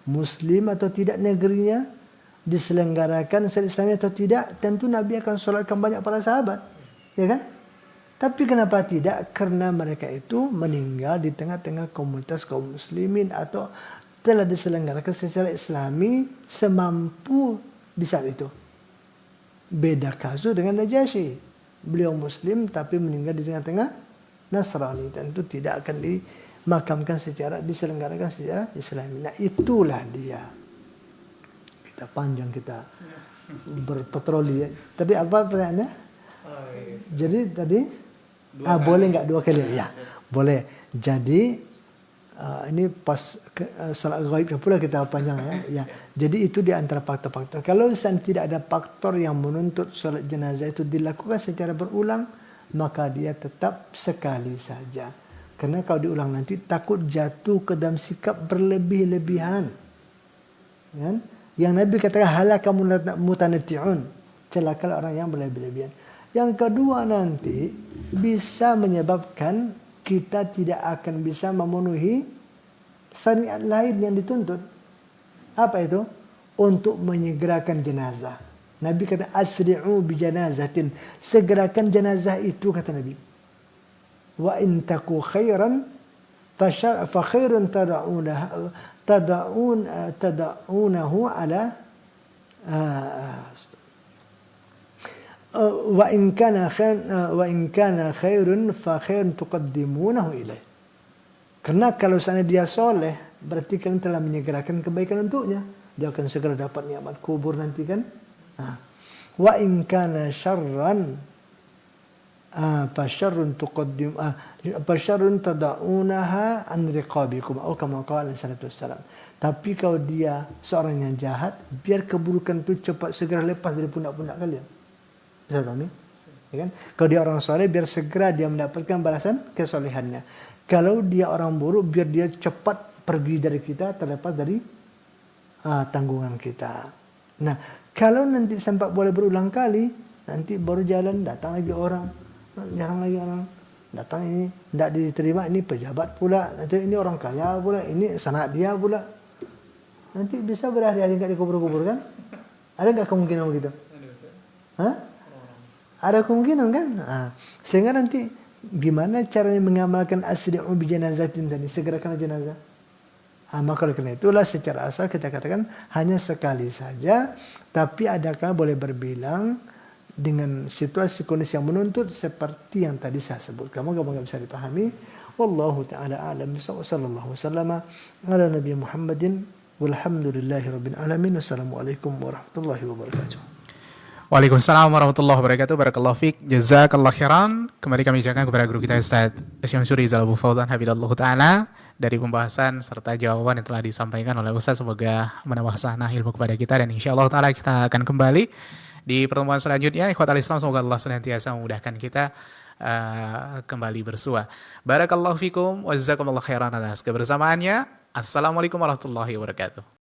muslim atau tidak negerinya, diselenggarakan salat Islamnya atau tidak, tentu Nabi akan solatkan banyak para sahabat. Ya kan? Tapi kenapa tidak? Karena mereka itu meninggal di tengah-tengah komunitas kaum muslimin atau telah diselenggarakan secara Islami semampu di saat itu. Beda kasus dengan Najasyi. Beliau muslim tapi meninggal di tengah-tengah Nasrani, tentu tidak akan dimakamkan secara, diselenggarakan secara Islami. Nah, itulah dia. Kita panjang kita berpatroli ya. Tadi apa pertanyaannya? Jadi tadi boleh nggak 2 kali? Ya, boleh. Jadi ini pas salat ghaib pula kita panjang ya. Jadi itu di antara faktor-faktor. Kalau tidak ada faktor yang menuntut salat jenazah itu dilakukan secara berulang, maka dia tetap sekali saja. Karena kalau diulang nanti takut jatuh ke dalam sikap berlebih-lebihan. Kan? Yang Nabi katakan halaka mutanatti'un, celaka orang yang berlebih-lebihan. Yang kedua nanti bisa menyebabkan kita tidak akan bisa memenuhi syariat lain yang dituntut. Apa itu? Untuk menyegerakan jenazah. Nabi kata asri'u bi janazatin, segerakan jenazah itu kata Nabi. Wa in taku khairan fa khairun tada'unahu ala wa in kana khairun fa khairun tuqaddimunahu ilaih. Karena kalau seandainya dia soleh, berarti kalian telah menyegerakan kebaikan untuknya. Dia akan segera dapat nikmat kubur nanti kan. Wa in kana syarran fa syarrun tada'unaha an riqabikum atau kama qala sallallahu alaihi wasallam. Tapi kalau dia seorang yang jahat, biar keburukan itu cepat segera lepas dari pundak-pundak kalian. Bisa pahami? Ya kan? Kalau dia orang soleh, biar segera dia mendapatkan balasan kesolehannya. Kalau dia orang buruk, biar dia cepat pergi dari kita, terlepas dari tanggungan kita. Nah, kalau nanti sampai boleh berulang kali, nanti baru jalan, datang lagi orang, jarang lagi orang, datang ini, tidak diterima, ini pejabat pula, nanti ini orang kaya pula, ini sanak dia pula. Nanti bisa berhari-hari nggak dikubur-kubur kan? Ada nggak kemungkinan begitu? Hah? Ada kemungkinan kan? Sehingga nanti gimana caranya mengamalkan asri'u bi janazatin tadi, segerakan jenazah. Maka karena itulah secara asal kita katakan hanya sekali saja, tapi adakah boleh berbilang dengan situasi kondisi yang menuntut seperti yang tadi saya sebutkan. Moga-moga bisa dipahami. Wallahu taala a'lam bishawab. Sallallahu wasallama ala nabi Muhammadin walhamdulillahirabbil alamin. Wassalamualaikum warahmatullahi wabarakatuh. Waalaikumsalam warahmatullahi wabarakatuh. Barakallahu fiik. Jazakallah khairan. Kembali kami ucapkan kepada guru kita Ustaz Syamsuri Zalabu Fawzan hafizallahu taala dari pembahasan serta jawaban yang telah disampaikan oleh Ustaz. Semoga menambah sanah ilmu kepada kita, dan insyaallah taala kita akan kembali di pertemuan selanjutnya. Ikhwatal Islam, semoga Allah senantiasa memudahkan kita kembali bersua. Barakallahu fikum wa jazakumullah khairan atas kebersamaannya. Assalamualaikum warahmatullahi wabarakatuh.